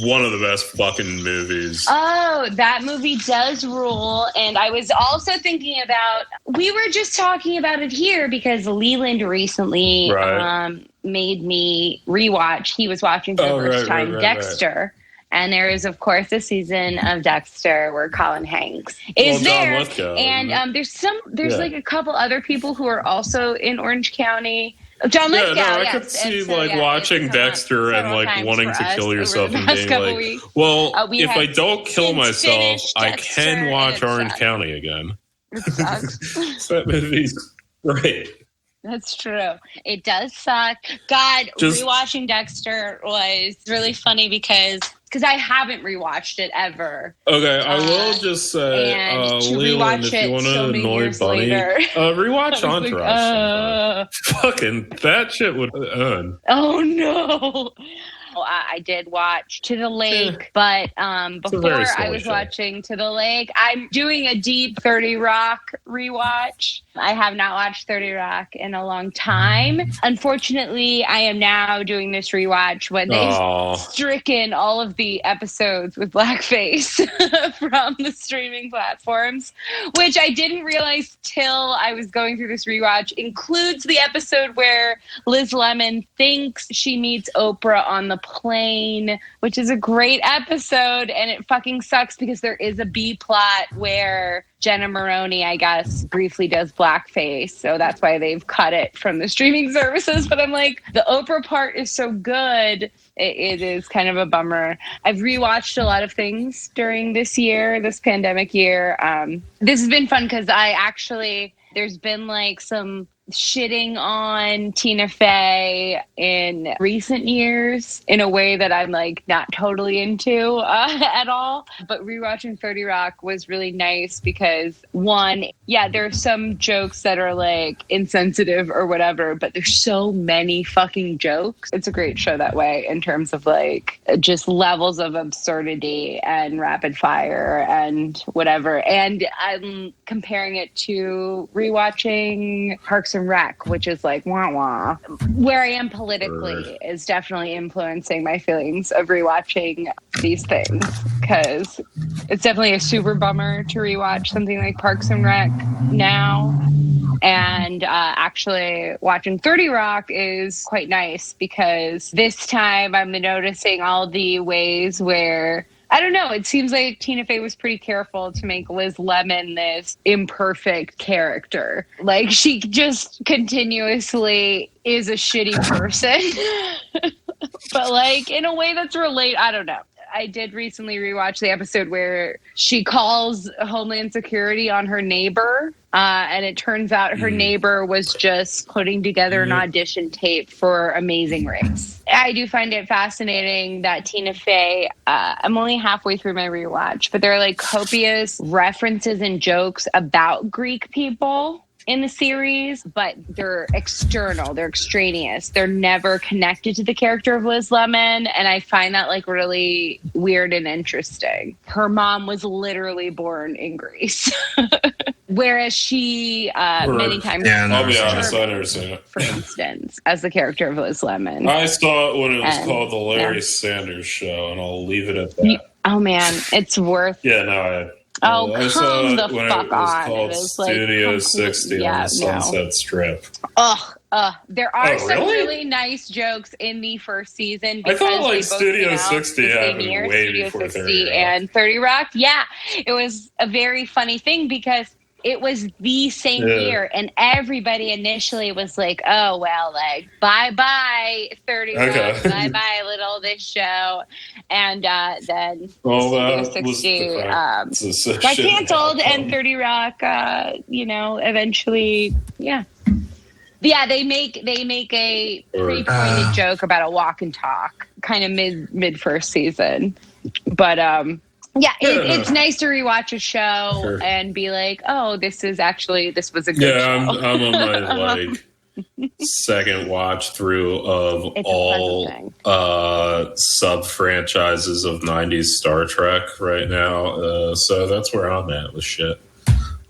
one of the best fucking movies. Oh, that movie does rule. And I was also thinking about, we were just talking about it here because Leland recently made me rewatch. He was watching for the first time Dexter. And there is, of course, a season of Dexter where Colin Hanks is there. Lithgow, and there's like a couple other people who are also in Orange County. John Lithgow, I could see watching Dexter and like wanting to kill yourself and being like, weeks. If I don't kill myself, I can watch Orange County again. It sucks. That movie's great. That's true. It does suck. God, rewatching Dexter was really funny because I haven't rewatched it ever. Okay, I will just say, Leland, if you want to annoy Bunny, rewatch Entourage. Fucking that shit would earn. Oh no. I did watch To the Lake, but before I was watching To the Lake, I'm doing a deep 30 Rock rewatch. I have not watched 30 Rock in a long time. Unfortunately, I am now doing this rewatch when they've stricken all of the episodes with blackface from the streaming platforms, which I didn't realize till I was going through this rewatch includes the episode where Liz Lemon thinks she meets Oprah on the plane, which is a great episode, and it fucking sucks because there is a B plot where Jenna Maroney, I guess, briefly does blackface, so that's why they've cut it from the streaming services. But I'm like, the Oprah part is so good, it is kind of a bummer. I've rewatched a lot of things during this pandemic year. This has been fun because there's been like some shitting on Tina Fey in recent years in a way that I'm like not totally into at all. But rewatching 30 Rock was really nice because there are some jokes that are like insensitive or whatever, but there's so many fucking jokes. It's a great show that way in terms of like just levels of absurdity and rapid fire and whatever. And I'm comparing it to rewatching Parks and Rec, which is like wah-wah. Where I am politically is definitely influencing my feelings of rewatching these things, because it's definitely a super bummer to rewatch something like Parks and Rec now. And actually watching 30 Rock is quite nice because this time I'm noticing all the ways where I don't know. It seems like Tina Fey was pretty careful to make Liz Lemon this imperfect character. Like, she just continuously is a shitty person, but like in a way that's I don't know. I did recently rewatch the episode where she calls Homeland Security on her neighbor, and it turns out her neighbor was just putting together an audition tape for Amazing Race. I do find it fascinating that Tina Fey, I'm only halfway through my rewatch, but there are like copious references and jokes about Greek people in the series, but they're external, they're extraneous, they're never connected to the character of Liz Lemon, and I find that like really weird and interesting. Her mom was literally born in Greece. Whereas she many times I'll be honest, I never seen it. For instance, as the character of Liz Lemon. I saw it when it was called The Larry Sanders Show, and I'll leave it at that. Oh man, it's worth I saw come it the when fuck it was on. called It was Studio 60 on the Sunset Strip. There are some really nice jokes in the first season. I thought like Studio 60 happened way Studio before 60 30 Rock. and 30 Rock. Yeah, it was a very funny thing because it was the same year, and everybody initially was like, "Oh well, like bye 30 Rock, bye little this show," and then Studio 60 got canceled, and 30 Rock, eventually, they make a pretty pointed joke about a walk and talk, kind of mid first season, but it's nice to rewatch a show and be like, oh, this was a good show. I'm on my second watch through of all sub franchises of 90s Star Trek right now. So that's where I'm at with shit.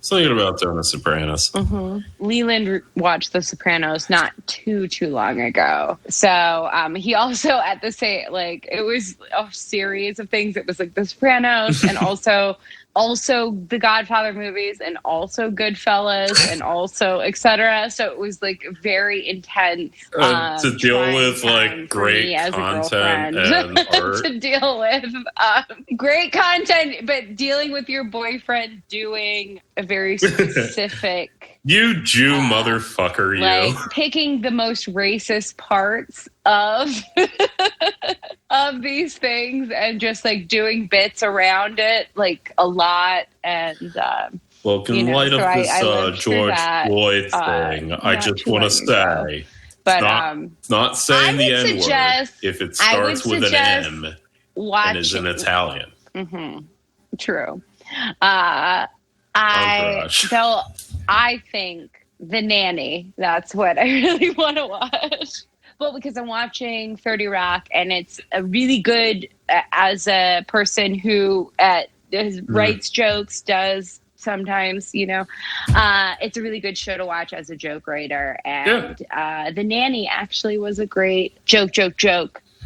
Thinking about doing The Sopranos. Leland watched The Sopranos not too long ago. So he also at the same, like, it was a series of things. It was like The Sopranos and also the Godfather movies and also Goodfellas and also etc. So it was like very intense to deal with like great content and art. To deal with great content, but dealing with your boyfriend doing a very specific you Jew motherfucker, like picking the most racist parts of of these things and just like doing bits around it like a lot. And well, in light of this George Floyd thing, I just want to say, but it's not saying the N word if it starts with an M and is in Italian. True. I think The Nanny, that's what I really want to watch. Well, because I'm watching 30 Rock, and it's a really good, as a person who writes jokes, does sometimes, it's a really good show to watch as a joke writer. And The Nanny actually was a great joke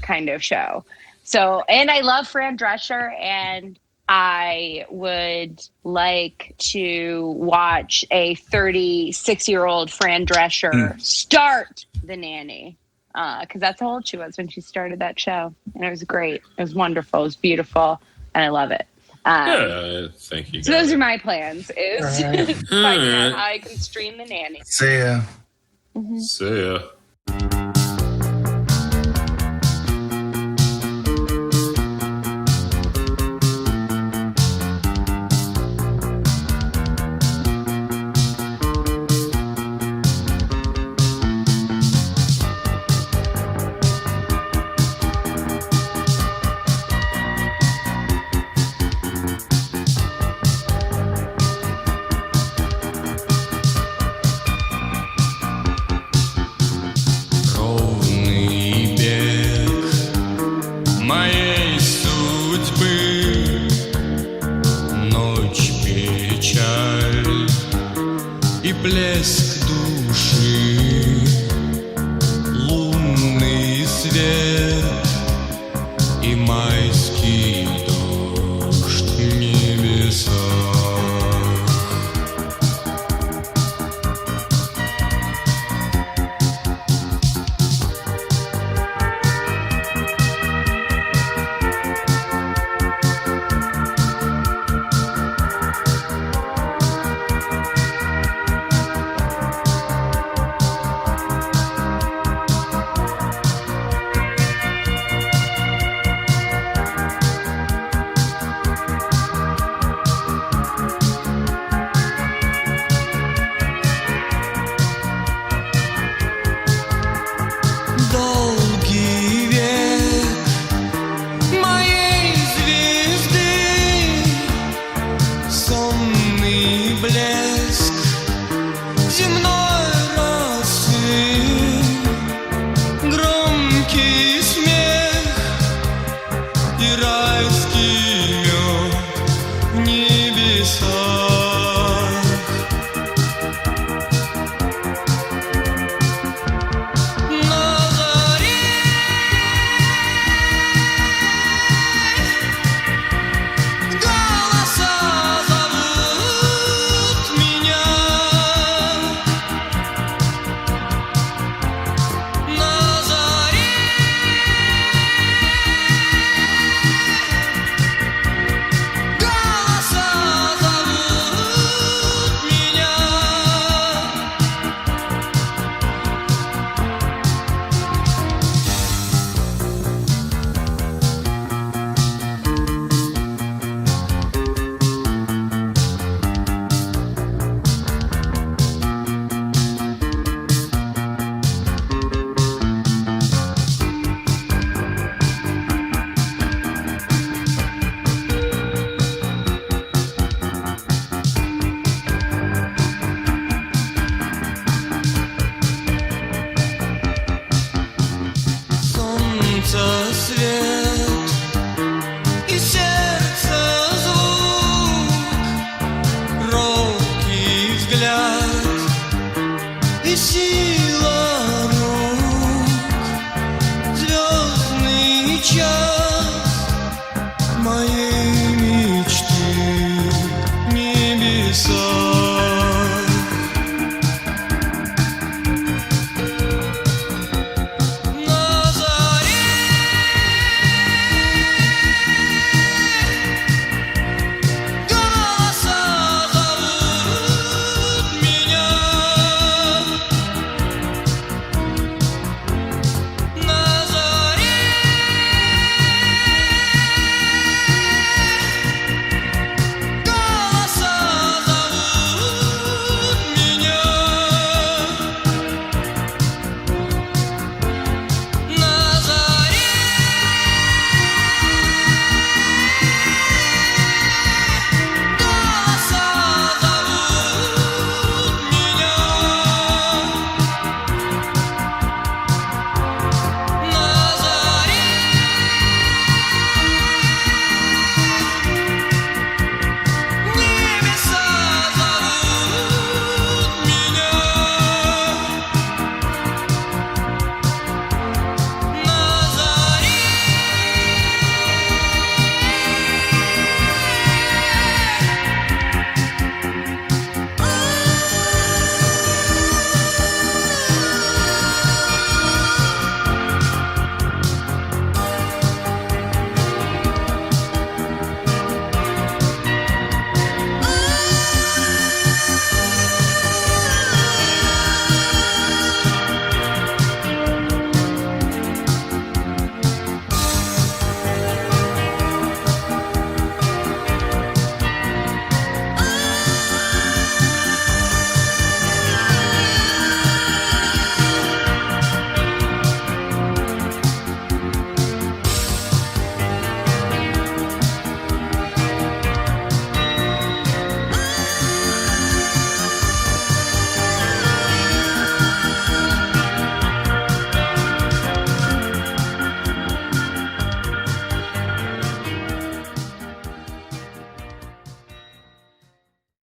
kind of show. So, and I love Fran Drescher, and I would like to watch a 36-year-old Fran Drescher start The Nanny, because that's how old she was when she started that show. And it was great. It was wonderful. It was beautiful. And I love it. Thank you. So those are my plans, is finding out how I can stream The Nanny. See ya. See ya. Блеск души, лунный свет и майский дождь в небесах. し